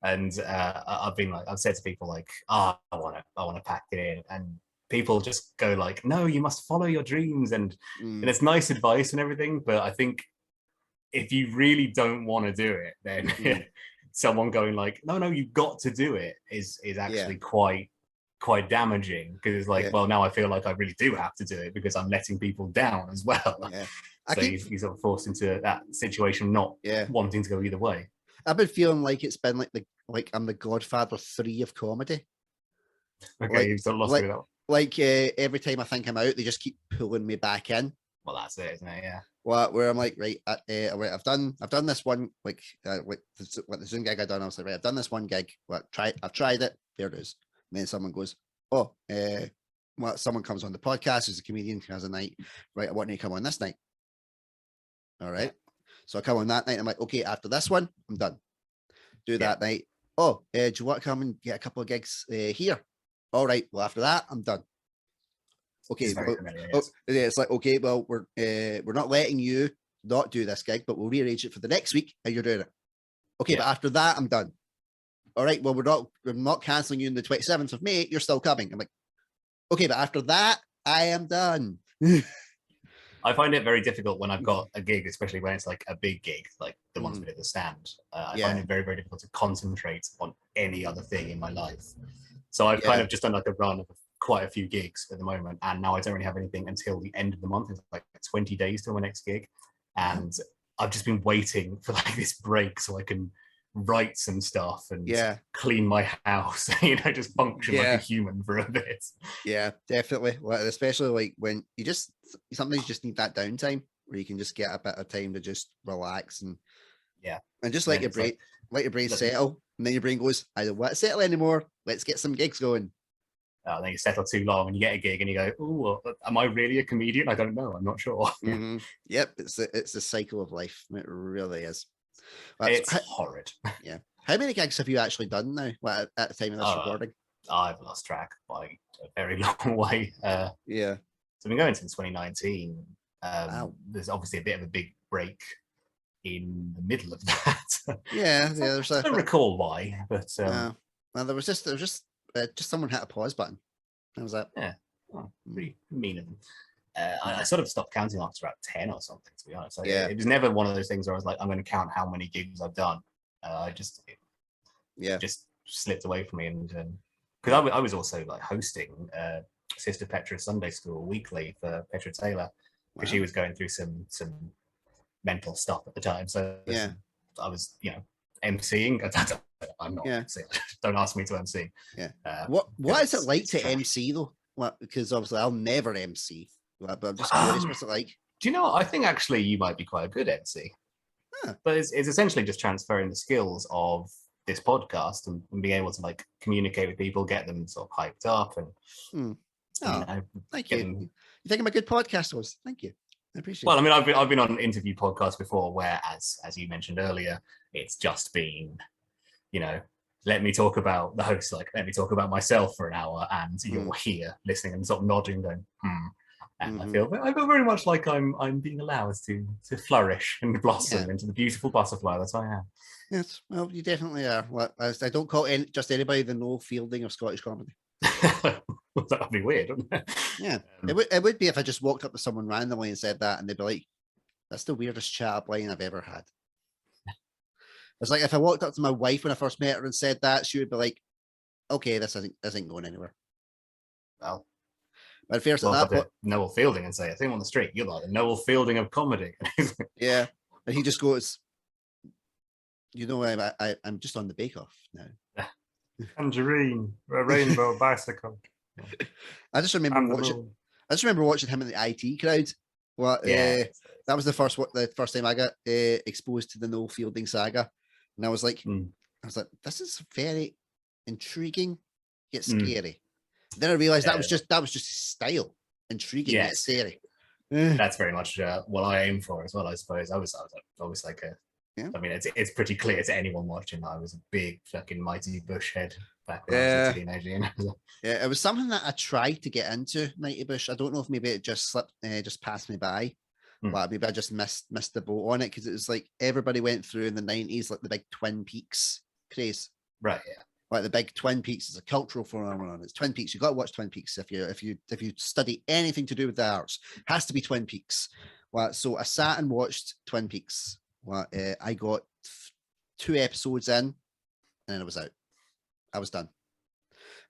And I've said to people like, "I want to pack it in," and people just go like, "No, you must follow your dreams," and it's nice advice and everything, but I think if you really don't want to do it, then someone going like, no, you've got to do it is actually quite damaging, because it's like, well, now I feel like I really do have to do it because I'm letting people down as well. Yeah. So you're sort of forced into that situation, not wanting to go either way. I've been feeling like it's been like I'm the Godfather 3 of comedy. Okay, you've sort of lost me with that one. Like every time I think I'm out, they just keep pulling me back in. Well, that's it, isn't it? Yeah. Where I'm like, right, I've done this one, like the Zoom gig I done. I was like, right, I've done this one gig. I've tried it. There it is. And then someone goes, "Oh, someone comes on the podcast as a comedian, has a night. Right, I want you to come on this night." All right. So I come on that night. I'm like, okay, after this one, I'm done. Do that night. Oh, do you want to come and get a couple of gigs here? All right. Well, after that, I'm done. Okay. Very familiar, yes. It's like, okay, well, we're not letting you not do this gig, but we'll rearrange it for the next week, and you're doing it. Okay, but after that, I'm done. All right. Well, we're not canceling you on the 27th of May. You're still coming. I'm like, okay, but after that, I am done. I find it very difficult when I've got a gig, especially when it's like a big gig, like the ones we did at the stand. I find it very, very difficult to concentrate on any other thing in my life. So I've kind of just done like a run of quite a few gigs at the moment, and now I don't really have anything until the end of the month. It's like 20 days till my next gig, and I've just been waiting for like this break so I can write some stuff and clean my house, just function like a human for a bit. Yeah, definitely. Well, especially like when sometimes you just need that downtime where you can just get a bit of time to just relax and just let your brain settle, and then your brain goes, I don't want to settle anymore. Let's get some gigs going. Then you settle too long and you get a gig and you go, oh, am I really a comedian? I don't know. I'm not sure. Yep, it's the cycle of life. It really is. It's horrid. Yeah. How many gigs have you actually done now at the time of this recording? I've lost track by a very long way. So I've been going since 2019. Wow. There's obviously a bit of a big break in the middle of that. I don't recall why, but well, there was just someone hit a pause button. That was that. Yeah, pretty mean of them. I sort of stopped counting after about 10 or something, to be honest. It was never one of those things where I was like, I'm going to count how many gigs I've done. I just slipped away from me, and because I was also like hosting Sister Petra's Sunday School weekly for Petra Taylor, because she was going through some mental stuff at the time. So I was emceeing. I'm not emceeing. Don't ask me to MC. What is it like to MC though? Well, because obviously I'll never MC. But I'm just curious, what's it like? Do you know what? I think actually you might be quite a good MC. But it's essentially just transferring the skills of this podcast and being able to like communicate with people, get them sort of hyped up, and thank you. You think I'm a good podcast host? Thank you. I appreciate. Well, I mean, I've been on interview podcasts before, where as you mentioned earlier, it's just been, let me talk about the host, like let me talk about myself for an hour, and you're here listening and sort of nodding, going, And I feel very much like I'm being allowed to flourish and blossom into the beautiful butterfly that I am. Yes, well, you definitely are. Well, I don't call just anybody the Noel Fielding of Scottish comedy. That would be weird, wouldn't it? Yeah, it would be if I just walked up to someone randomly and said that, and they'd be like, "That's the weirdest chat-up line I've ever had." It's like if I walked up to my wife when I first met her and said that, she would be like, "Okay, this isn't going anywhere." Well. But first at that point, Noel Fielding and say, I think on the street, you're like the Noel Fielding of comedy. Yeah, and he just goes, I'm just on the Bake Off now. Tangerine, a rainbow bicycle. I just remember watching him in the IT crowd. Well, that was the first time I got exposed to the Noel Fielding saga, and I was like, this is very intriguing yet scary. Then I realized that was just his style, intriguing yet scary. That's very much what I aim for as well, I suppose. I was always like I mean, it's pretty clear to anyone watching that I was a big fucking Mighty Bush head back when I was a teenager. Yeah, it was something that I tried to get into, Mighty Bush. I don't know if maybe it just slipped, just passed me by. But maybe I just missed the boat on it, because it was like everybody went through in the 90s, like the big Twin Peaks craze. Right, yeah. Like the big Twin Peaks is a cultural phenomenon. It's Twin Peaks. You've got to watch Twin Peaks if you study anything to do with the arts. It has to be Twin Peaks. Well, so I sat and watched Twin Peaks. Well, I got 2 episodes in, and then I was out. I was done.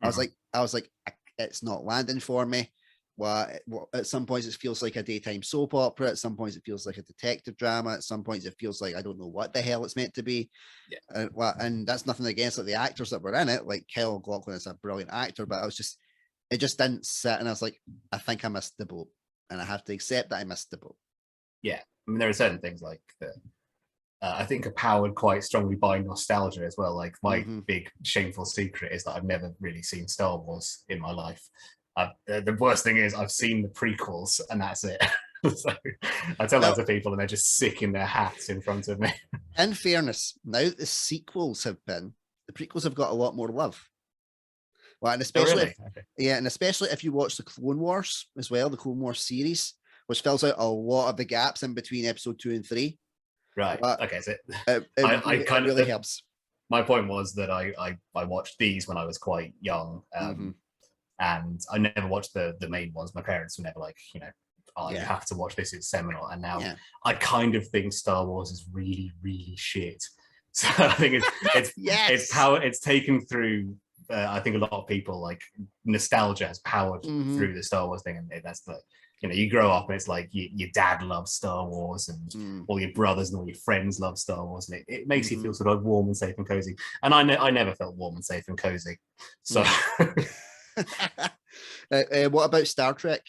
I was like, it's not landing for me. Well, at some points it feels like a daytime soap opera. At some points it feels like a detective drama. At some points it feels like I don't know what the hell it's meant to be. Yeah. And that's nothing against the actors that were in it. Like Kyle MacLachlan is a brilliant actor, but it just didn't sit. And I was like, I think I missed the boat, and I have to accept that I missed the boat. Yeah, I mean, there are certain things like that. I think are powered quite strongly by nostalgia as well. Like my big shameful secret is that I've never really seen Star Wars in my life. The worst thing is I've seen the prequels, and that's it. So I tell Well, that to people, and they're just sick in their hats in front of me. in fairness, now the sequels have been, the prequels have got a lot more love. Well, and Oh, especially really? if, Okay. yeah, and especially if you watch the Clone Wars as well, the Clone Wars series, which fills out a lot of the gaps in between episode 2 and 3. Right. But Okay. So I it kind really of helps. my point was that I watched these when I was quite young, and I never watched the main ones. My parents were never like, oh, you Yeah, have to watch this; it's seminal. And now yeah, I kind of think Star Wars is really, really shit. So I think it's yes. power. It's taken through. I think a lot of people like nostalgia has powered through the Star Wars thing, and that's the you grow up and it's like your dad loves Star Wars and all your brothers and all your friends love Star Wars, and it makes you feel sort of warm and safe and cozy. And I never felt warm and safe and cozy. So What about Star Trek?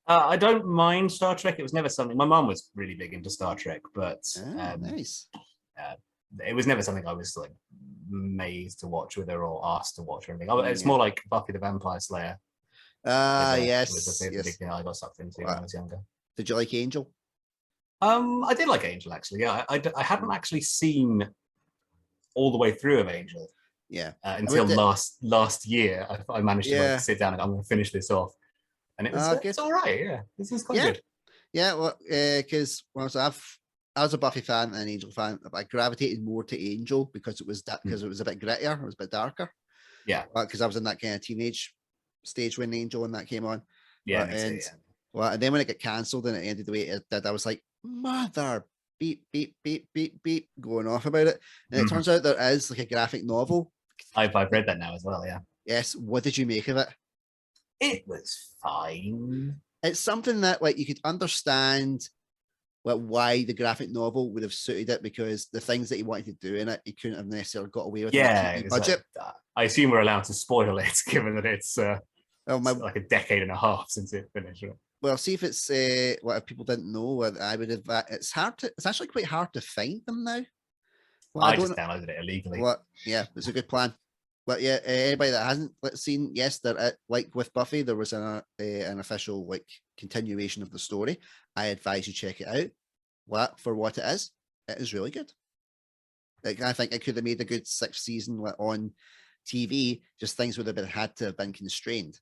I don't mind Star Trek. It was never something. My mom was really big into Star Trek, but Oh, nice. uh, it was never something I was like made to watch with her or asked to watch or anything. It's Yeah. more like Buffy the Vampire Slayer. Was Yes, the yes. big thing I got sucked into when I was younger. Did you like Angel? I did like Angel actually. Yeah, I hadn't actually seen all the way through of Angel. Yeah. Until last year, I managed to like Yeah. sit down and I'm going to finish this off, and it's all right. Yeah, this is quite good. Yeah, well, because I was a Buffy fan and an Angel fan. I gravitated more to Angel because it was it was a bit grittier, it was a bit darker. Yeah, because I was in that kind of teenage stage when Angel and that came on. Yeah, me too, Well, and then when it got cancelled and it ended the way it did, I was like, mother beep beep beep beep beep, going off about it. And it turns out there is like a graphic novel. I've read that now as well. Yeah. Yes. What did you make of it? It was fine. It's something that like you could understand like why the graphic novel would have suited it, because the things that he wanted to do in it, he couldn't have necessarily got away with in a TV budget. Like, I assume we're allowed to spoil it, given that it's like a decade and a half since it finished. Right? Well, see if it's what if people didn't know. I would have. It's hard to. It's actually quite hard to find them now. Well, I just downloaded it illegally. Well, yeah, it's a good plan. But yeah, anybody that hasn't seen, yes, there like with Buffy, there was an official like continuation of the story. I advise you check it out. For what it is really good. Like I think it could have made a good 6th season on TV. Just things would have had to have been constrained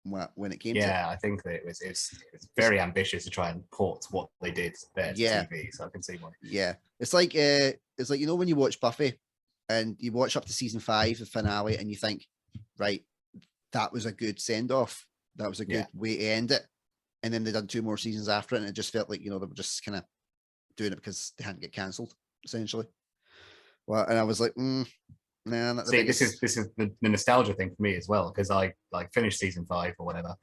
when it came to it. I think that it's very ambitious to try and port what they did there to TV, so I can see why. Yeah, it's like when you watch Buffy and you watch up to season 5, the finale, and you think, right, that was a good send off, that was a good way to end it, and then they done 2 more seasons after it, and it just felt like they were just kind of doing it because they hadn't get cancelled essentially. Well, and I was like, nah, not the See, biggest... this is the nostalgia thing for me as well, because I like finished season 5 or whatever,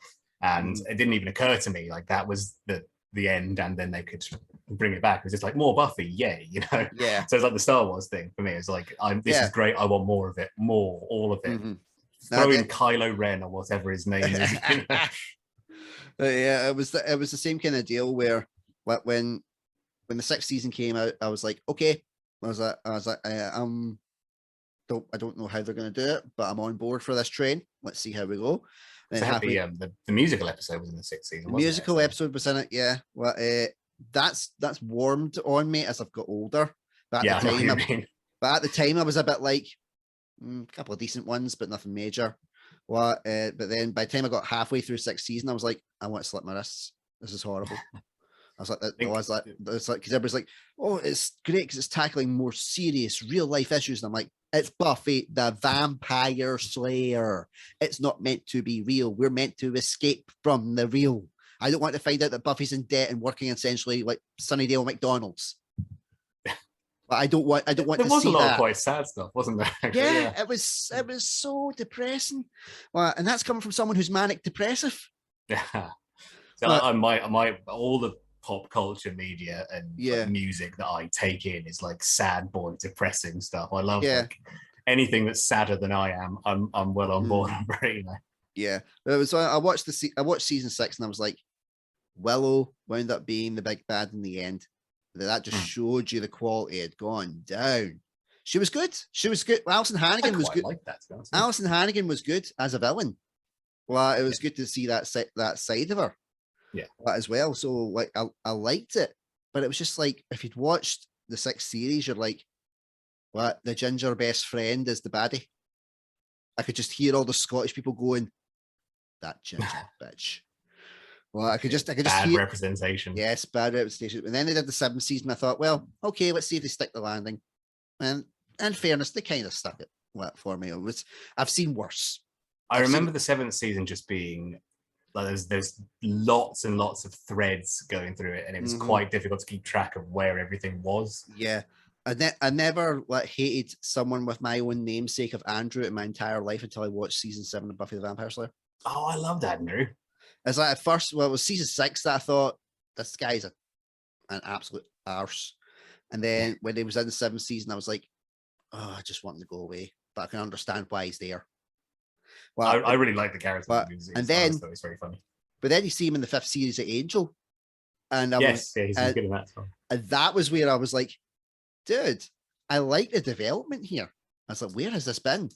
and it didn't even occur to me like that was the end, and then they could bring it back. It was just like more Buffy, yay, Yeah. So it's like the Star Wars thing for me. It's like this is great. I want more of it, all of it. Throw in Kylo Ren or whatever his name is. Yeah, it was the same kind of deal where when the 6th season came out, I was like, okay, I was like, I don't know how they're going to do it, but I'm on board for this train. Let's see how we go. And the musical episode was in the 6th season. The musical episode was in it, yeah. Well, that's warmed on me as I've got older. But at the time, I was a bit like a couple of decent ones, but nothing major. Well, but then by the time I got halfway through 6th season, I was like, I want to slip my wrists. This is horrible. I was like, it's like, because everybody's like, oh, it's great because it's tackling more serious real life issues. And I'm like, it's Buffy the Vampire Slayer. It's not meant to be real. We're meant to escape from the real. I don't want to find out that Buffy's in debt and working essentially like Sunnydale McDonald's. But I don't want to see that. There was a lot of quite sad stuff, wasn't there? Actually, yeah, it was so depressing. Well, and that's coming from someone who's manic depressive. Yeah. So all the pop culture media and music that I take in is like sad boy depressing stuff. I love like anything that's sadder than I am. I'm well on board. Yeah, but it was. I watched season 6 and I was like, Willow wound up being the big bad in the end. That just showed you the quality had gone down. She was good. Alison Hannigan was good. Like that, Alison Hannigan was good as a villain. Well, it was good to see that side of her. Yeah. as well. So like I liked it, but it was just like if you'd watched the 6th series, you're like, what, the ginger best friend is the baddie. I could just hear all the Scottish people going, that ginger bitch. Well, I could just Bad hear, representation. yes, bad representation. And then they did the 7th season. I thought, well, okay, let's see if they stick the landing. And in fairness, they kind of stuck it for me. I've seen worse. I remember the 7th season just being like there's lots and lots of threads going through it, and it was quite difficult to keep track of where everything was. Yeah. I never hated someone with my own namesake of Andrew in my entire life until I watched season 7 of Buffy the Vampire Slayer. Oh, I loved Andrew. It's like at first, well, it was season 6 that I thought this guy's an absolute arse. And then when he was in the 7th season, I was like, oh, I just want him to go away. But I can understand why he's there. Well, I really like the character. But then it's very funny. But then you see him in the 5th series at Angel. And he's good in that as well. And that was where I was like, dude, I like the development here. I was like, where has this been?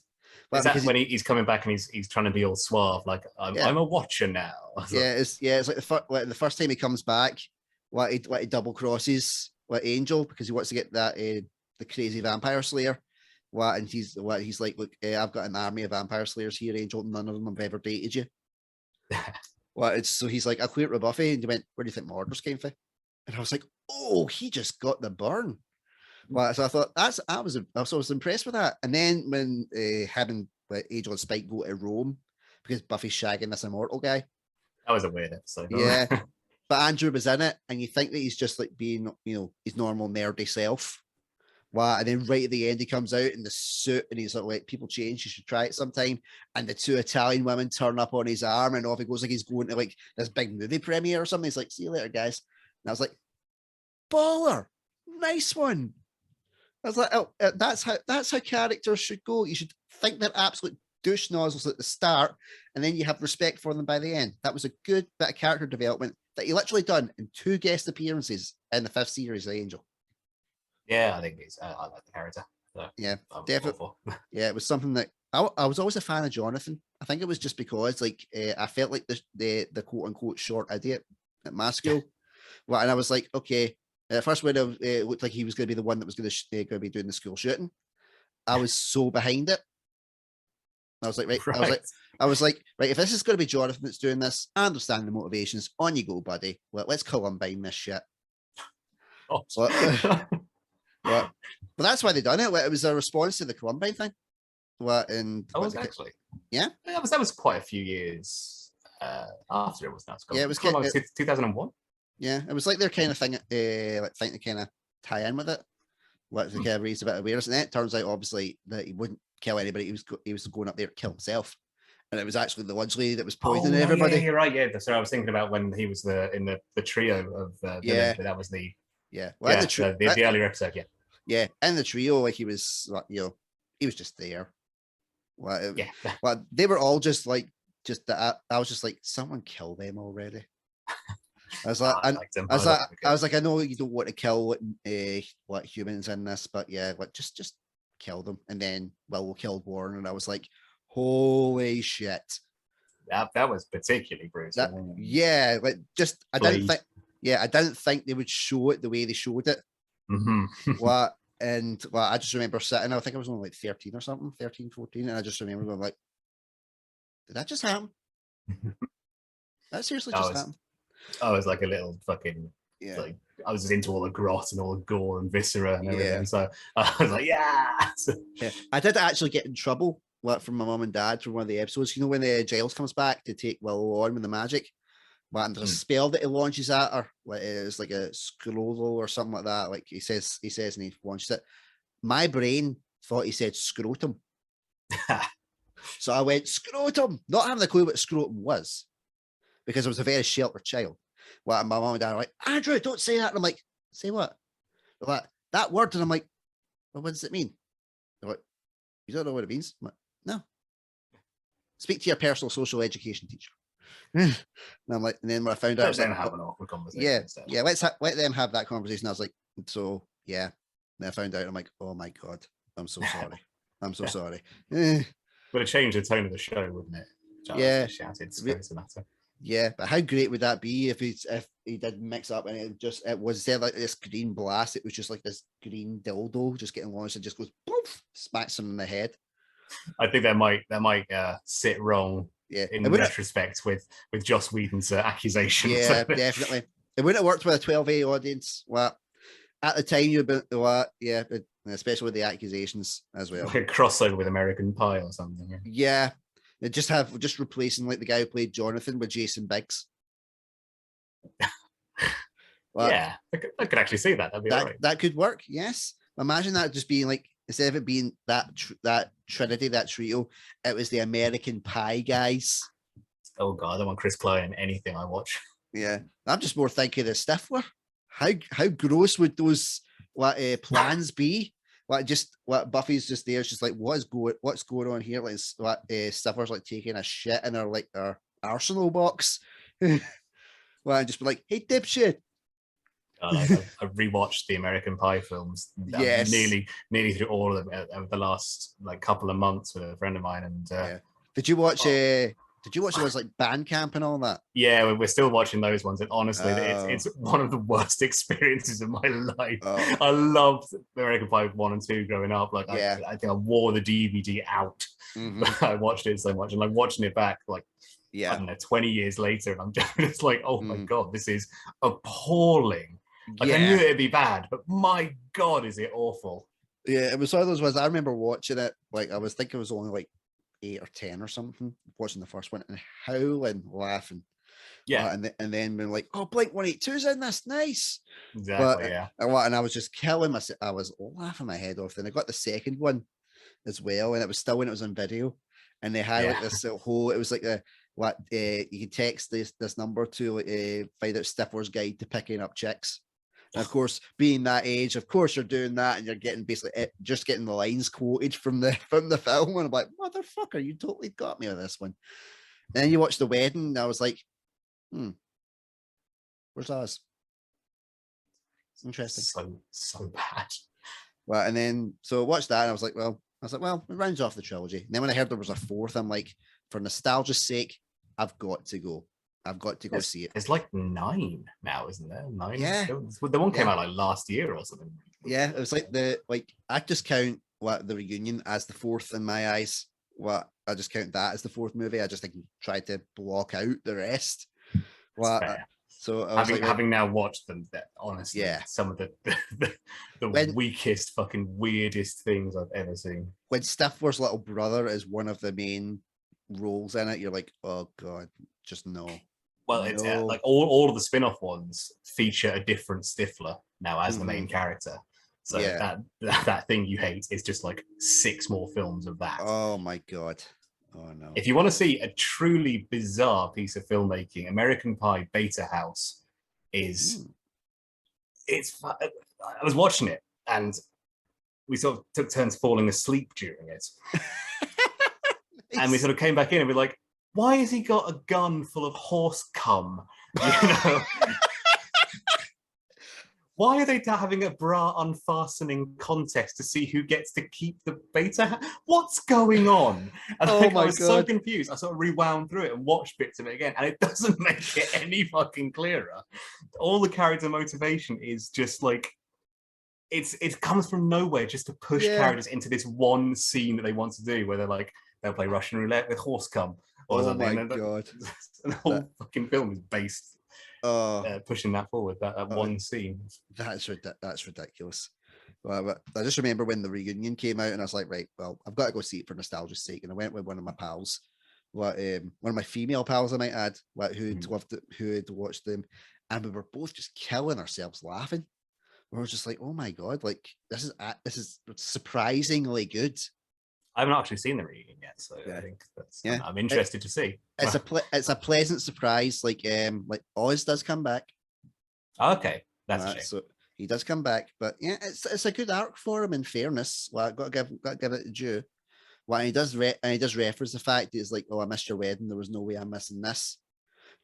Well, is that when he's coming back and he's trying to be all suave, like I'm a watcher now? It's like the first time he comes back, he double crosses Angel because he wants to get that the crazy vampire slayer. And he's like, look, I've got an army of vampire slayers here, Angel. None of them have ever dated you. So he's like, I quit with Buffy, and he went, where do you think my orders came from? And I was like, oh, he just got the burn. So I thought I was impressed with that. And then when having Angel and Spike go to Rome because Buffy's shagging this immortal guy. That was a weird episode. Yeah. But Andrew was in it, and you think that he's just like being, his normal nerdy self. And then right at the end, he comes out in the suit, and he's like, people change, you should try it sometime. And the 2 Italian women turn up on his arm, and off he goes like he's going to like this big movie premiere or something. He's like, see you later, guys. And I was like, baller, nice one. I was like, oh, that's how characters should go. You should think they're absolute douche nozzles at the start, and then you have respect for them by the end. That was a good bit of character development that he literally done in 2 guest appearances in the 5th series of Angel. Yeah, I think I like the character. So yeah, definitely. Yeah, it was something that I was always a fan of Jonathan. I think it was just because I felt like the quote unquote short idiot at my school. And I was like, okay. First, when it looked like he was going to be the one that was going to be doing the school shooting, I was so behind it. I was like, right. I was like, right. If this is going to be Jonathan that's doing this, I understand the motivations. On you go, buddy. Let's Columbine this shit. Oh. But that's why they done it. It was a response to the Columbine thing. Actually, yeah, that was quite a few years after it was now. Yeah, it was 2001. Yeah, it was like their kind of thing. Think they kind of tie in with it. They kind of raised a bit of awareness, and then it turns out obviously that he wouldn't kill anybody. He was going up there to kill himself, and it was actually the lunch lady that was poisoning everybody. Yeah, you're right. Yeah, so I was thinking about when he was in the trio of villains, but that was the the earlier episode. Yeah, in the trio, he was he was just there. They were all just like that. I was just like, someone kill them already. I was like, I was like, I know you don't want to kill humans in this, but yeah, just kill them, and then we'll kill Warren. And I was like, holy shit, that was particularly brutal. I didn't think they would show it the way they showed it. I just remember sitting, I think I was only like 13 or something, 13, 14, and I just remember going like, did that just happen? That seriously just happened? I was like a little fucking like, I was just into all the grot and all the gore and viscera and everything. So I was like, yeah. I did actually get in trouble from my mum and dad for one of the episodes. When the Giles comes back to take Willow on with the magic, and there's a spell that he launches at her. It's like a scroll or something like that. Like he says, and he launches it. My brain thought he said scrotum. So I went scrotum, not having a clue what scrotum was, because I was a very sheltered child. And my mom and dad are like, Andrew, don't say that. And I'm like, say what? They're like, that word. And I'm like, well, what does it mean? They're like, you don't know what it means? I'm like, no. Speak to your personal social education teacher. And I'm like, and then when I found out, I was like, have an awkward conversation. Let them have that conversation. I was like, so yeah. And I found out, I'm like, oh my God, I'm so sorry. I'm so sorry. Would have changed the tone of the show, wouldn't it? Yeah. Shouted, the matter. Yeah, but how great would that be if he did mix up and it was there like this green blast? It was just like this green dildo just getting launched and just goes poof, smacks him in the head. I think that might sit wrong Yeah, in retrospect with Joss Whedon's accusations. Yeah, definitely. It wouldn't have worked with a 12A audience. Well, at the time you've been what? Yeah, especially with the accusations as well. Like a crossover with American Pie or something. Yeah. They just replacing like the guy who played Jonathan with Jason Biggs. Well, yeah, I could actually see that. That'd be all right. That could work. Yes. Imagine that just being like, instead of it being that trinity, that trio, it was the American Pie guys. Oh god, I don't want Chris Klein in anything I watch. Yeah, I'm just more thinking of Stifler. How gross would those plans be? Like just what Buffy's just there, it's just like what's going on here? Like what Stifler's like taking a shit in her arsenal box. Well, and just be like, hey dipshit. I rewatched the American Pie films. Yes, nearly through all of them over the last like couple of months with a friend of mine. And yeah. Did you watch Did you watch those like Bandcamp and all that? Yeah, we're still watching those ones, and honestly, it's one of the worst experiences of my life. Oh. I loved American Pie 1 and 2 growing up. Like, yeah. I think I wore the DVD out. Mm-hmm. I watched it so much, and like watching it back, like, I don't know, 20 years later, and I'm just like, oh my god, this is appalling. Like, I knew it'd be bad, but my god, is it awful? Yeah, it was one of those ones. I remember watching it. Like, I was thinking it was only like 8 or 10 or something, watching the first one and howling, laughing. Yeah. And then being like, oh, Blink 182's in this, nice. Exactly, yeah. And I was just killing myself. I was laughing my head off. Then I got the second one as well, and it was still when it was on video. And they had like this whole, it was like you can text this number to find out Stifler's guide to picking up chicks. And of course, being that age, of course you're doing that, and you're getting basically just getting the lines quoted from the film. And I'm like, motherfucker, you totally got me with this one. And then you watch the wedding, and I was like, where's Oz? Interesting. So bad. Well, and then so I watched that, and I was like, well, it rounds off the trilogy. And then when I heard there was a fourth, I'm like, for nostalgia's sake, I've got to go. I've got to go see it. There's like 9 now, isn't there? 9. Yeah. The one came out like last year or something. Yeah, it was like I just count the reunion as the fourth in my eyes. I just count that as the fourth movie. I just think try to block out the rest. So having now watched them, honestly, some of the weakest, fucking weirdest things I've ever seen. When Stifler's little brother is one of the main roles in it, you're like, oh god, just no. Well, it's like all of the spin-off ones feature a different Stifler now as the main character. So that thing you hate is just like 6 more films of that. Oh my god. Oh no. If you want to see a truly bizarre piece of filmmaking, American Pie Beta House is I was watching it and we sort of took turns falling asleep during it. Nice. And we sort of came back in and we're like, why has he got a gun full of horse cum? You know? Why are they having a bra unfastening contest to see who gets to keep the beta? What's going on? And I was so confused. I sort of rewound through it and watched bits of it again, and it doesn't make it any fucking clearer. All the character motivation is just like, it comes from nowhere just to push characters into this one scene that they want to do, where they'll play Russian roulette with horse cum or something. My god! And the whole fucking film is based pushing that forward, that one scene. That's ridiculous. But I just remember when the reunion came out, and I was like, right, well, I've got to go see it for nostalgia's sake. And I went with one of my pals, one of my female pals, I might add, who had watched them, and we were both just killing ourselves laughing. We were just like, oh my god, like this is surprisingly good. I haven't actually seen the reunion yet, so I think I'm interested to see. It's a pleasant surprise. Like Oz does come back. Okay, that's a shame. So he does come back, but yeah, it's a good arc for him. In fairness, well, I've got to give it due. Well, he does reference the fact that it's like, oh, I missed your wedding. There was no way I'm missing this.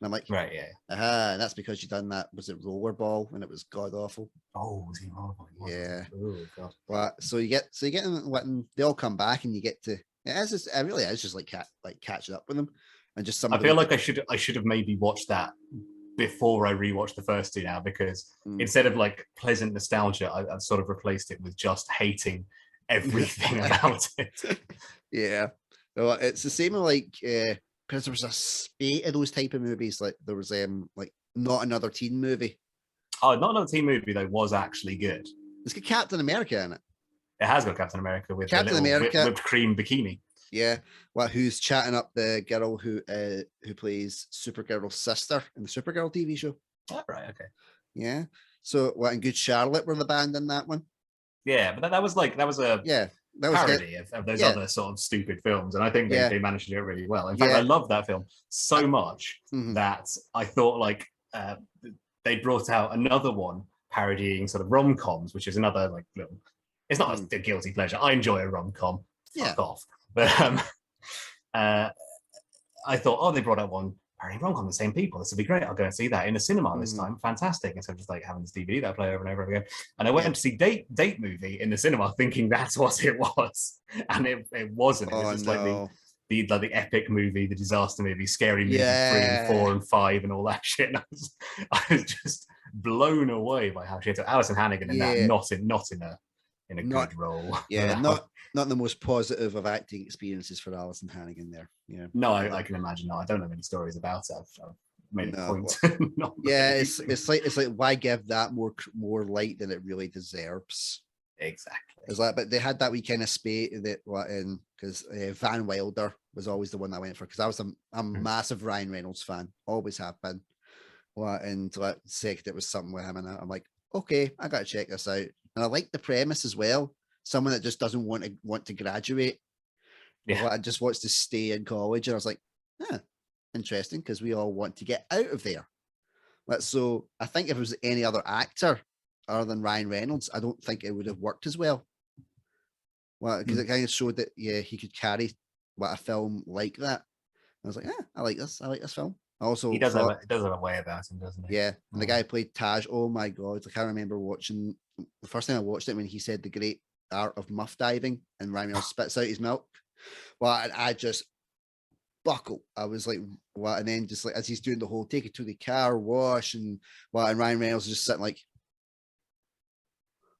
And I'm like, right, yeah. And that's because you done that. Was it rollerball when it was god awful? Oh, was he rollerball? Yeah. Oh god. Well, so you get and they all come back, and you get to. It really is just like catching up with them, and just some I of feel the like I should have maybe watched that before I rewatched the first two now, because instead of like pleasant nostalgia, I've sort of replaced it with just hating everything about it. Yeah, well, it's the same like because there was a spate of those type of movies. Like there was like Not Another Teen Movie. Oh, Not Another Teen Movie though was actually good. It's got Captain America in it. It has got Captain America with Captain the little America, whipped cream bikini. yeah. Well, who's chatting up the girl who plays Supergirl's sister in the Supergirl TV show? Oh, right, okay. Yeah. So what? And Good Charlotte were the band in that one. Yeah, but that was a that was parody of those other sort of stupid films, and I think they managed to do it really well. In fact, I love that film so much that I thought like they brought out another one parodying sort of rom-coms, which is another like little. It's not a guilty pleasure. I enjoy a rom-com. Fuck off. But I thought, oh, they brought out one parodying rom-com, the same people. This would be great. I'll go and see that in the cinema this time. Fantastic. Instead of just like having this DVD that I play over and over again. And I went to see Date Movie in the cinema thinking that's what it was. And it wasn't. It was just like the epic movie, the disaster movie, scary movie 3 and 4 and 5 and all that shit. And I was just blown away by how shit. Alison Hannigan in that, not in a good role. Yeah, not the most positive of acting experiences for Alison Hannigan there. Yeah. No, I can imagine not. I don't know many stories about it. I've made a point. It's like why give that more light than it really deserves? Exactly. It's like, but they had that wee kind of spate that because Van Wilder was always the one I went for, because I was a massive Ryan Reynolds fan, always have been. And like said it was something with him, and I'm like, okay, I gotta check this out. And I like the premise as well. Someone that just doesn't want to graduate. Yeah. Just wants to stay in college. And I was like, interesting, because we all want to get out of there. So I think if it was any other actor other than Ryan Reynolds, I don't think it would have worked as well. Because it kind of showed that, he could carry a film like that. I was like, I like this. I like this film. Also, he does have a way about him, doesn't he? Yeah. And the guy who played Taj, oh my God. I can't remember watching the first time I watched it when he said the great art of muff diving and Ryan Reynolds spits out his milk. And I just buckle. I was like, what? And then just like as he's doing the whole take it to the car wash and Ryan Reynolds is just sitting like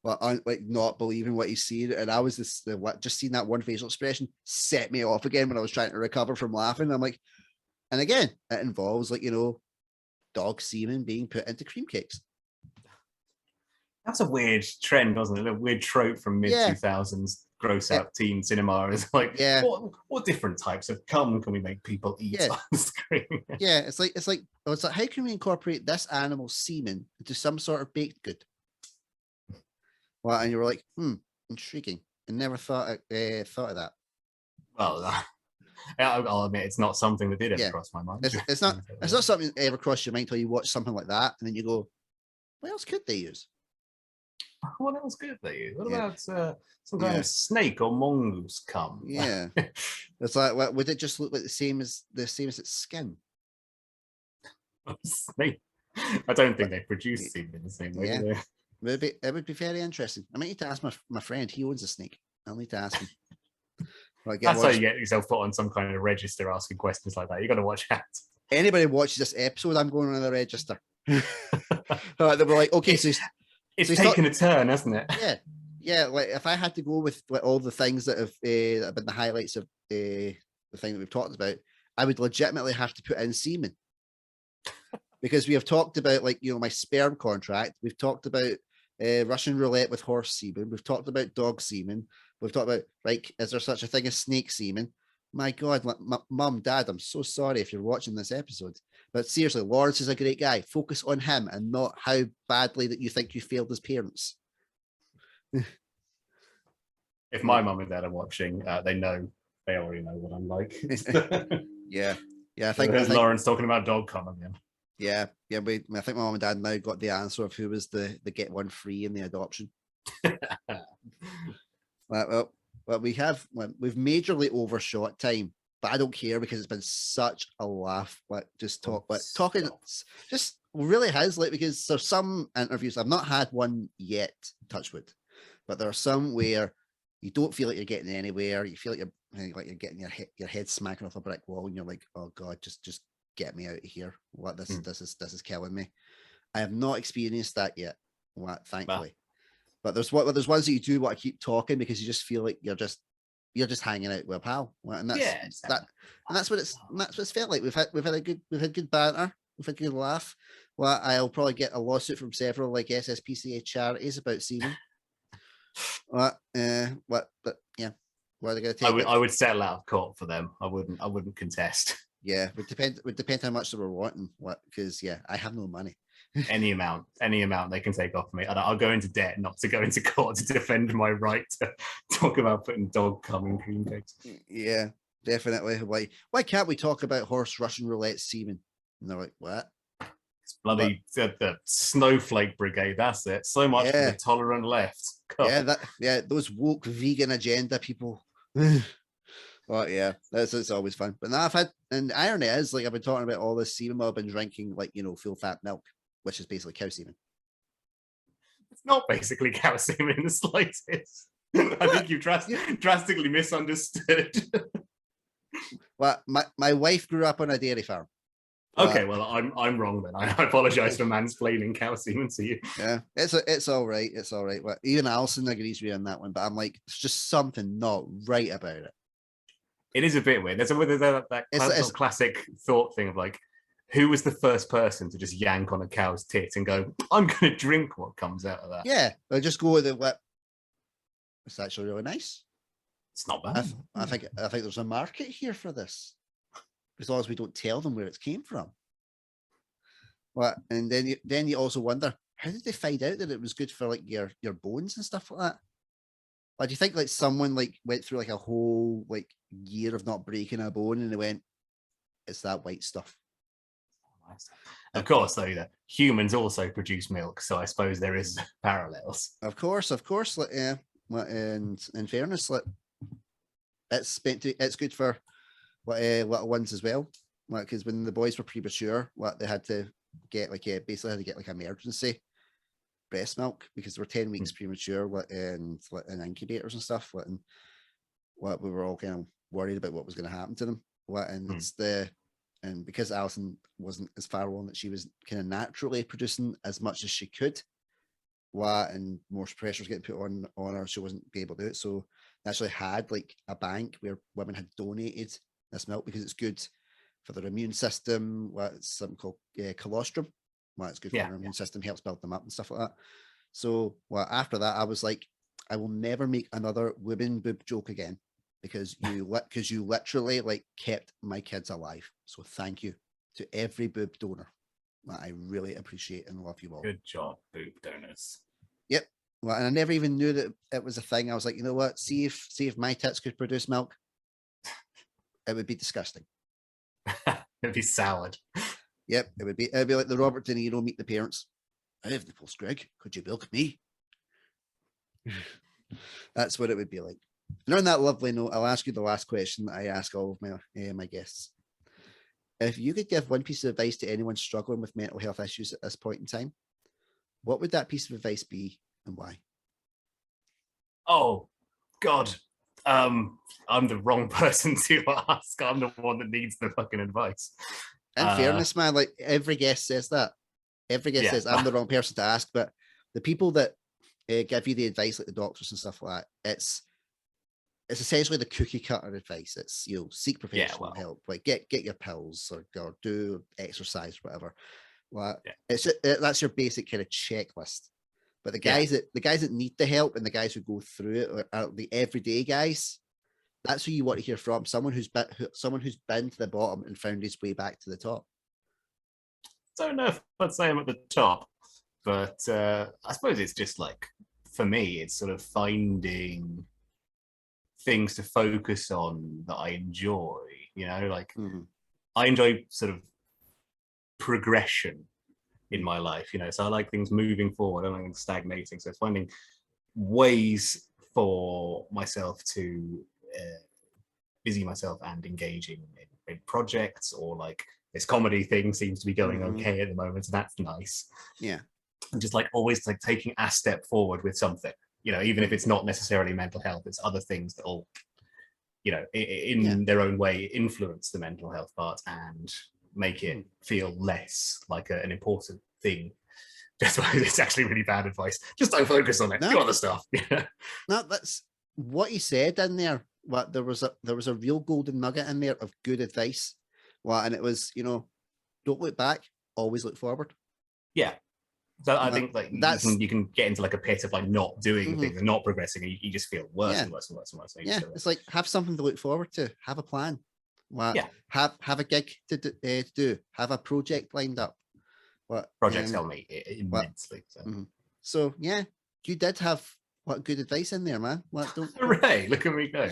not believing what he's seeing. And I was just seeing that one facial expression set me off again when I was trying to recover from laughing. I'm like, and again, it involves like, dog semen being put into cream cakes. That's a weird trend, wasn't it? A weird trope from mid-2000s gross out teen cinema is like, what different types of cum can we make people eat on the screen? It's like how can we incorporate this animal semen into some sort of baked good? And you were like, intriguing. I never thought of that. Well, I'll admit it's not something that did ever cross my mind. It's not something that ever crossed your mind until you watch something like that, and then you go, what else could they use? What else could they use? What about some kind of snake or mongoose cum? Yeah. It's like, would it just look like the same as its skin? Snake. I don't think they produce semen in the same way. Yeah. It would be very interesting. I might need to ask my friend. He owns a snake. I'll need to ask him. That's how you get yourself put on some kind of register asking questions like that. You got to watch out. Anybody watches this episode, I'm going on the register. They were like, okay, it's taken a turn, hasn't it? Yeah. Like if I had to go with all the things that have been the highlights of the thing that we've talked about, I would legitimately have to put in semen, because we have talked about my sperm contract. We've talked about Russian roulette with horse semen. We've talked about dog semen. We've talked about is there such a thing as snake semen? My God, Mum, Dad, I'm so sorry if you're watching this episode. But seriously, Lawrence is a great guy. Focus on him and not how badly that you think you failed as parents. If my mum and dad are watching, they already know what I'm like. Yeah. I think Lawrence talking about dog cum again. Yeah. I think my mum and dad now got the answer of who was the get one free in the adoption. We've majorly overshot time, but I don't care because it's been such a laugh. Talking just really has because there's some interviews I've not had one yet, touch wood, but there are some where You don't feel like you're getting anywhere. You feel like you're getting your head smacking off a brick wall, and you're like, oh God, just get me out of here. What this is killing me. I have not experienced that yet. What, thankfully. But there's ones that you do want to keep talking because you just feel like you're just hanging out with a pal. And that's that's what it's felt like. We've had good banter, we've had good laugh. Well, I'll probably get a lawsuit from several like SSPCA charities about semen. But yeah, what are they going to take? I would settle out of court for them. I wouldn't contest. Yeah, would depend how much they were wanting. Because I have no money. any amount they can take off me, and I'll go into debt not to go into court to defend my right to talk about putting dog cum in cream cakes. Yeah, definitely. Why can't we talk about horse Russian roulette semen? And they're like, what? It's bloody the snowflake brigade. That's it. So much for the tolerant left. God. Those woke vegan agenda people. Well, yeah, it's always fun. But now and the irony is, like, I've been talking about all this semen while I've been drinking, like, full fat milk, which is basically cow semen. It's not basically cow semen in the slightest. I think you've drastically misunderstood. Well, my wife grew up on a dairy farm. Okay, well, I'm wrong then. I apologize for mansplaining cow semen to you. Yeah, it's all right. It's all right. Well, even Alison agrees with you on that one, but I'm like, it's just something not right about it. It is a bit weird. There's that classic thought thing of like, who was the first person to just yank on a cow's tit and go, I'm going to drink what comes out of that? Yeah, I just go with it. It's actually really nice. It's not bad. I think there's a market here for this, as long as we don't tell them where it came from. Well, and then you also wonder, how did they find out that it was good for like your bones and stuff like that? Like, do you think like someone like went through like a whole like year of not breaking a bone and they went, it's that white stuff? Of course, though, humans also produce milk, so I suppose there is parallels. Of course. Like, yeah. And in fairness, like, it's good for little ones as well. Because when the boys were premature, they had to get basically had to get like emergency breast milk because they were 10 weeks premature and in incubators and stuff. And we were all kind of worried about what was going to happen to them. And because Alison wasn't as far along that she was kind of naturally producing as much as she could, and more pressure was getting put on her, she wasn't be able to do it. So they actually had like a bank where women had donated this milk because it's good for their immune system. It's something called colostrum. It's good for their immune system, helps build them up and stuff like that. So after that, I was like, I will never make another women boob joke again because you literally like kept my kids alive. So thank you to every boob donor. I really appreciate and love you all. Good job, boob donors. Yep. Well, and I never even knew that it was a thing. I was like, you know what? See if my tits could produce milk, it would be disgusting. It'd be soured. Yep, it'd be like the Robert De Niro Meet the Parents. I have nipples, Greg. Could you milk me? That's what it would be like. And on that lovely note, I'll ask you the last question that I ask all of my guests. If you could give one piece of advice to anyone struggling with mental health issues at this point in time, what would that piece of advice be and why? Oh, God. I'm the wrong person to ask. I'm the one that needs the fucking advice. In fairness, man, like every guest says that. Every guest says I'm the wrong person to ask, but the people that give you the advice, like the doctors and stuff like that, it's essentially the cookie cutter advice. It's seek professional help, like get your pills or do exercise, whatever. That's your basic kind of checklist. But the guys that need the help and the guys who go through it are the everyday guys. That's who you want to hear from. Someone who's been to the bottom and found his way back to the top. Don't know if I'd say I'm at the top, but I suppose it's just like, for me, it's sort of finding things to focus on that I enjoy. I enjoy sort of progression in my life, so I like things moving forward. I don't like things stagnating. So it's finding ways for myself to busy myself and engaging in projects, or like this comedy thing seems to be going okay at the moment, so that's nice. Yeah. And just like always like taking a step forward with something. You know, even if it's not necessarily mental health, it's other things that will, you know, in Yeah. their own way, influence the mental health part and make it feel less like an important thing. That's why it's actually really bad advice. Just don't focus on it. Do other stuff. No, that's what he said in there. What there was a real golden nugget in there of good advice. Well, and it was, you know, don't look back, always look forward. Yeah. So I think like that's you can get into like a pit of like not doing things and not progressing, and you just feel worse and worse and worse and worse. So yeah, it's like have something to look forward to. Have a plan. What? Yeah. Have a gig to do. Have a project lined up. What projects help me immensely. So yeah, you did have what good advice in there, man. What don't hooray, look at me go.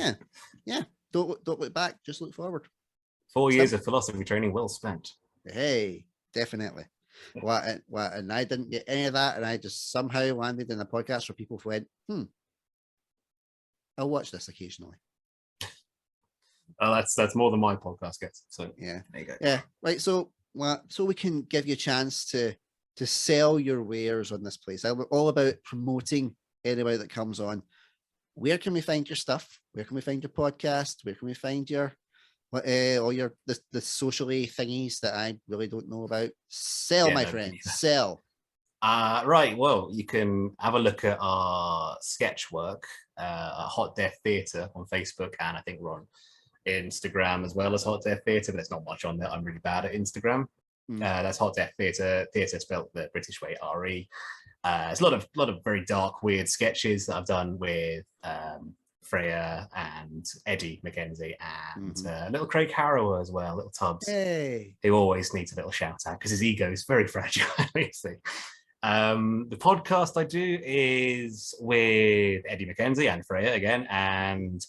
Yeah. Don't look back, just look forward. 4 years of philosophy training well spent. Hey, definitely. What and I didn't get any of that, and I just somehow landed in a podcast where people went, I'll watch this occasionally. Oh, that's more than my podcast gets. So yeah, there you go. Yeah, right. So so we can give you a chance to sell your wares on this place. I'm all about promoting anybody that comes on. Where can we find your stuff? Where can we find your podcast? Where can we find your all your the socially thingies that I really don't know about? Sell, my friend. Sell. Right. Well, you can have a look at our sketch work at Hot Death Theatre on Facebook, and I think we're on Instagram as well as Hot Death Theatre, but there's not much on there. I'm really bad at Instagram. That's Hot Death Theatre. Theatre spelled the British way, RE. There's a lot of very dark, weird sketches that I've done with Freya and Eddie McKenzie and little Craig Harrower as well, little Tubbs, who always needs a little shout out because his ego is very fragile. Obviously. The podcast I do is with Eddie McKenzie and Freya again, and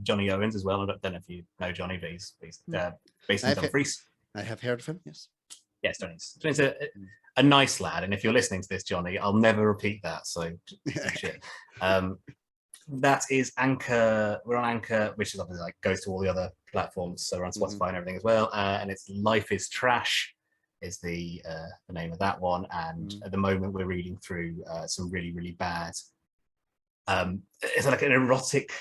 Johnny Owens as well. I don't know if you know Johnny, but he's based in Dumfries. I have heard of him, yes. Yes, Johnny's a nice lad, and if you're listening to this, Johnny, I'll never repeat that, so shit. That is Anchor. We're on Anchor, which is obviously like goes to all the other platforms, so we're on Spotify and everything as well. And it's Life is Trash is the name of that one, and at the moment we're reading through some really, really bad it's like an erotic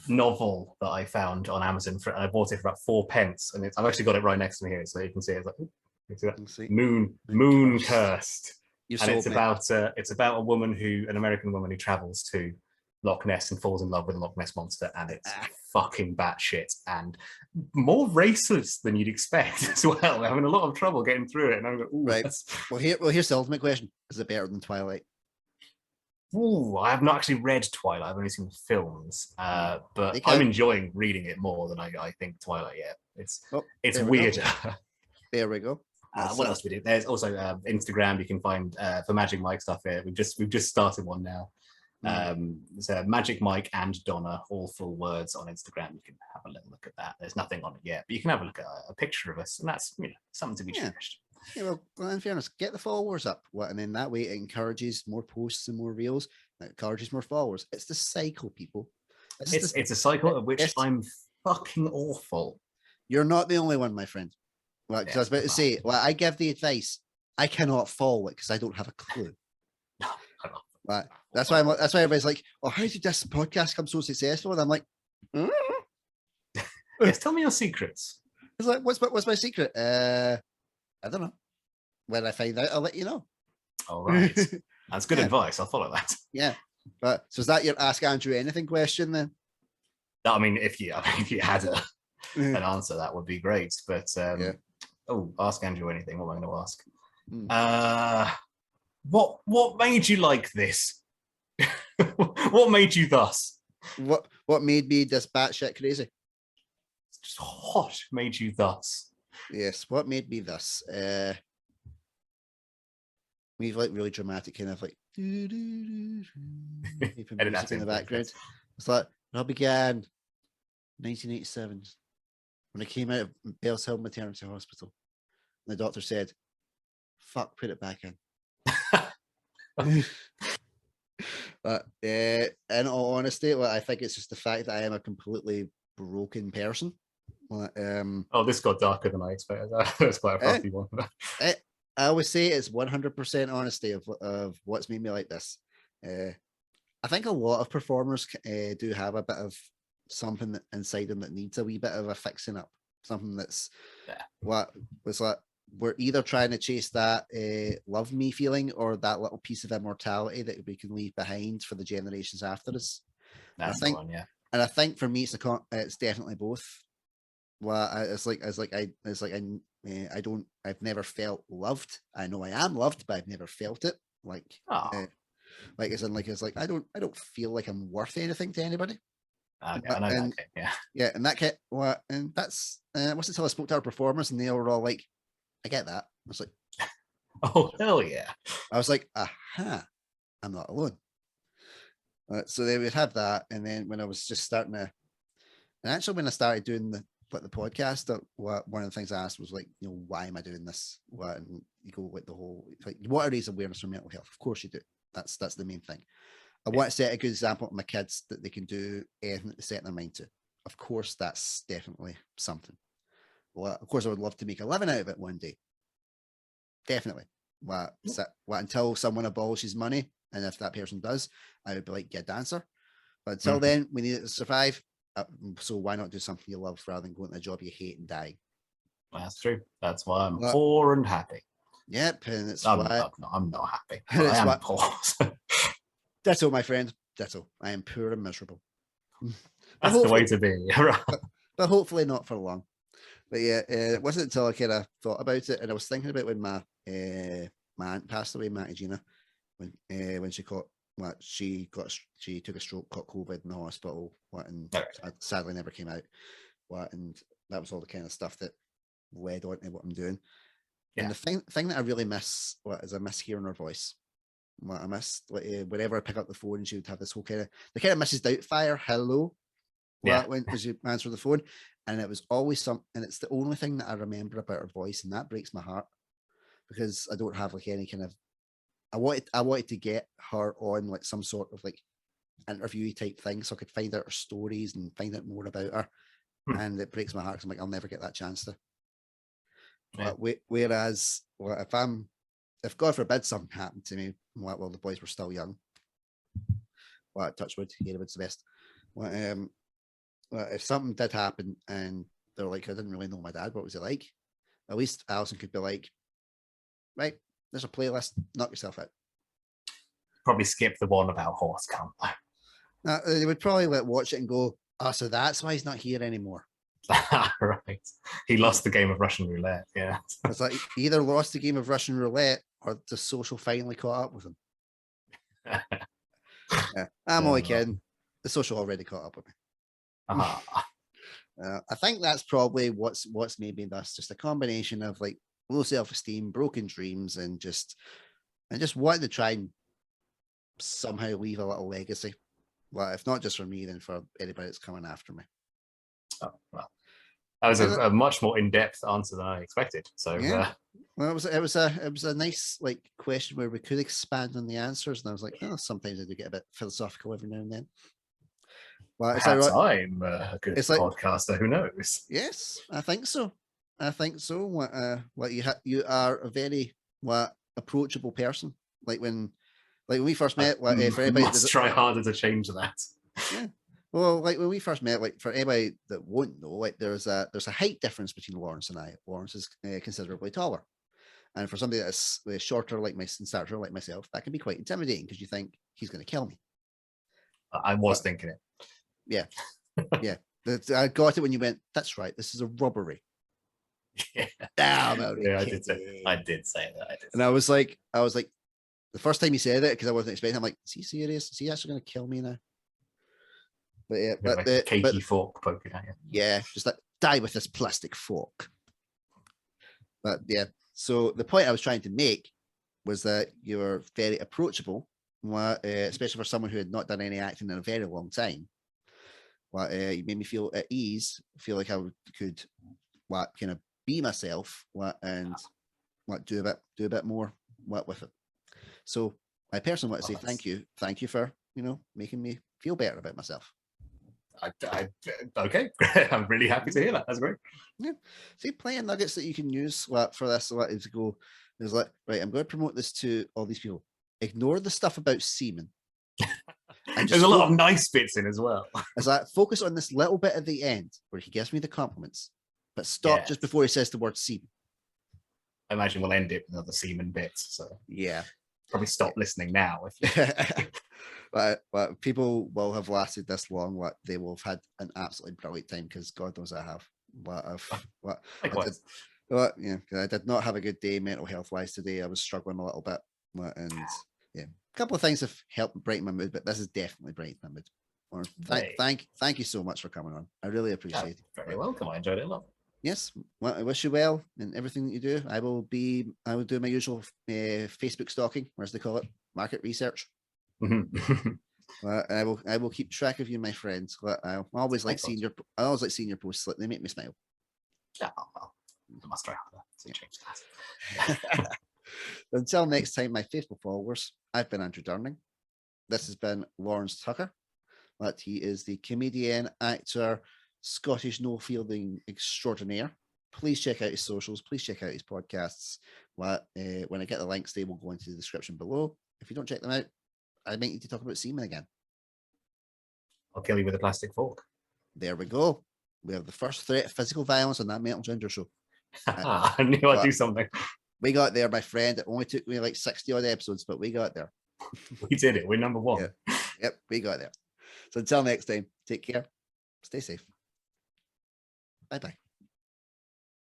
novel that I found on Amazon and I bought it for about 4 pence, and I've actually got it right next to me here, so you can see it. It's like Moon Cursed, and it's about a woman an American woman who travels to Loch Ness and falls in love with a Loch Ness monster, and it's fucking batshit and more racist than you'd expect as well. We're having a lot of trouble getting through it, and I'm like, ooh, right. Well, here's the ultimate question: is it better than Twilight? Ooh, I have not actually read Twilight. I've only seen the films, but I'm enjoying reading it more than I think Twilight. Yeah, it's weirder. There we go. What else do we do? There's also Instagram. You can find for Magic Mike stuff here. We've just started one now. So Magic Mike and Donna, all full words on Instagram. You can have a little look at that. There's nothing on it yet, but you can have a look at a picture of us, and that's something to be cherished. Yeah, well, in fairness, get the followers up, and then that way it encourages more posts and more reels. It encourages more followers. It's the cycle, people. It's a cycle of which I'm fucking awful. You're not the only one, my friend. Well, I was about to say, I give the advice. I cannot follow it because I don't have a clue. No, I'm not. Right. That's why everybody's like, "Oh, how did this podcast come so successful?" And I'm like, yes, tell me your secrets. It's like, what's my secret? I don't know. When I find out, I'll let you know. All right. That's good advice. I'll follow that. Yeah. But so is that your Ask Andrew Anything question then? I mean, if you had an answer, that would be great. But Ask Andrew Anything. What am I going to ask? What made you like this? What made you thus? What made me this batshit crazy? Just what made you thus? Yes, what made me thus? We've like really dramatic kind of like music in the background. It's like it all began 1987 when I came out of Bells Hill Maternity Hospital. And the doctor said, "Fuck, put it back in." But in all honesty, I think it's just the fact that I am a completely broken person. This got darker than I expected. That's quite a frothy one. I always say it's 100% honesty of what's made me like this. I think a lot of performers do have a bit of something inside them that needs a wee bit of a fixing up. Something that's what was like we're either trying to chase that love me feeling or that little piece of immortality that we can leave behind for the generations after us. That's the one, yeah. And I think for me, it's definitely both. Well, I've never felt loved. I know I am loved, but I've never felt it. I don't feel like I'm worth anything to anybody. Okay, I know that game, yeah. Yeah, and that kid, well, and that's wasn't until I spoke to our performers and they were all like, I get that. I was like, oh hell yeah. I was like, aha, I'm not alone. So they would have that, and then when I was just starting to, and actually when I started doing the podcast, one of the things I asked was like, why am I doing this? What, and you go with the whole like, what are these awareness for mental health? Of course you do. That's the main thing. I want to set a good example to my kids that they can do anything that they set their mind to. Of course, that's definitely something. Well, of course, I would love to make a living out of it one day. Definitely. Until someone abolishes money, and if that person does, I would be like, get a dancer. But until then, we need it to survive. So why not do something you love rather than going to a job you hate and die? That's true. That's why I'm poor and happy. Yep, and it's I'm not happy. I am poor. Ditto, my friend. Ditto. I am poor and miserable. That's the way to be. but hopefully not for long. But yeah, it wasn't until I kind of thought about it, and I was thinking about when my aunt passed away, Matty Gina, when she took a stroke, caught COVID in the hospital, and sadly never came out. And that was all the kind of stuff that led on to what I'm doing. Yeah. And the thing that I really miss is I miss hearing her voice. I missed whenever I pick up the phone, she would have this whole kind of Mrs. Doubtfire hello, when she answered the phone, and it was always and it's the only thing that I remember about her voice, and that breaks my heart because I don't have like any kind of. I wanted to get her on like some sort of like interview type thing, so I could find out her stories and find out more about her, and it breaks my heart because I'm like, I'll never get that chance to. Yeah. Whereas, if God forbid something happened to me while the boys were still young, touch wood, Wood's the best. If something did happen and they're like, I didn't really know my dad, what was it like? At least Alison could be like, right, there's a playlist, knock yourself out. Probably skip the one about horse count. They would probably watch it and go, oh, so that's why he's not here anymore. Right. He lost the game of Russian roulette. Yeah. It's like either lost the game of Russian roulette or the social finally caught up with him. Yeah, I'm only kidding. The social already caught up with me. I think that's probably what's made me thus, just a combination of like low self-esteem, broken dreams, and just wanting to try and somehow leave a little legacy. Well, if not just for me, then for anybody that's coming after me. Oh, well, that was a much more in-depth answer than I expected. So yeah. Well, it was a nice like question where we could expand on the answers, and I was like, oh, sometimes I do get a bit philosophical every now and then. Well, perhaps I'm a good podcaster. Who knows? Yes, I think so. You are a very approachable person. Like when we first met, for anybody must try harder to change that. Yeah. Well, like when we first met, like for anybody that won't know, like there's a height difference between Lawrence and I. Lawrence is considerably taller, and for somebody that's shorter, like in stature, like myself, that can be quite intimidating because you think he's going to kill me. I was thinking it. Yeah, yeah. I got it when you went. That's right. This is a robbery. Yeah, I did say that. And I was like, the first time you said it, because I wasn't expecting. I'm like, is he serious? Is he actually going to kill me now? But yeah, but like a cakey fork poking at you. Yeah, just like die with this plastic fork. But yeah, so the point I was trying to make was that you were very approachable, especially for someone who had not done any acting in a very long time. You made me feel at ease, feel like I could kind of be myself and do a bit more with it. So I personally want to say thank you for making me feel better about myself. Okay, I'm really happy to hear that. That's great. Yeah. See, playing nuggets that you can use for this is to go. There's like, right, I'm going to promote this to all these people. Ignore the stuff about semen. And There's a lot of nice bits in as well. Is that focus on this little bit at the end where he gives me the compliments, but stop just before he says the word semen. I imagine we'll end it with other semen bits. So yeah, probably stop listening now. But people will have lasted this long. What they will have had an absolutely brilliant time because God knows I have. Likewise. I did not have a good day mental health wise today. I was struggling a little bit, and yeah, a couple of things have helped brighten my mood, but this is definitely brightened my mood. Thank you so much for coming on. I really appreciate it. Very welcome. I enjoyed it a lot. Yes, well, I wish you well in everything that you do. I will do my usual Facebook stalking, or as they call it, market research. I will keep track of you, my friends. I always like seeing your posts. They make me smile. Yeah, well, I must try harder to change that. Until next time, my faithful followers, I've been Andrew Durning. This has been Lawrence Tucker. He is the comedian, actor, Scottish no fielding extraordinaire. Please check out his socials. Please check out his podcasts. When I get the links, they will go into the description below. If you don't check them out, I might need to talk about semen again. I'll kill you with a plastic fork. There we go. We have the first threat of physical violence on that Metal Ginger show. I knew I'd do something. We got there, my friend. It only took me like 60 odd episodes, but we got there. We did it. We're number one. Yep, we got there. So until next time, take care. Stay safe. Bye-bye.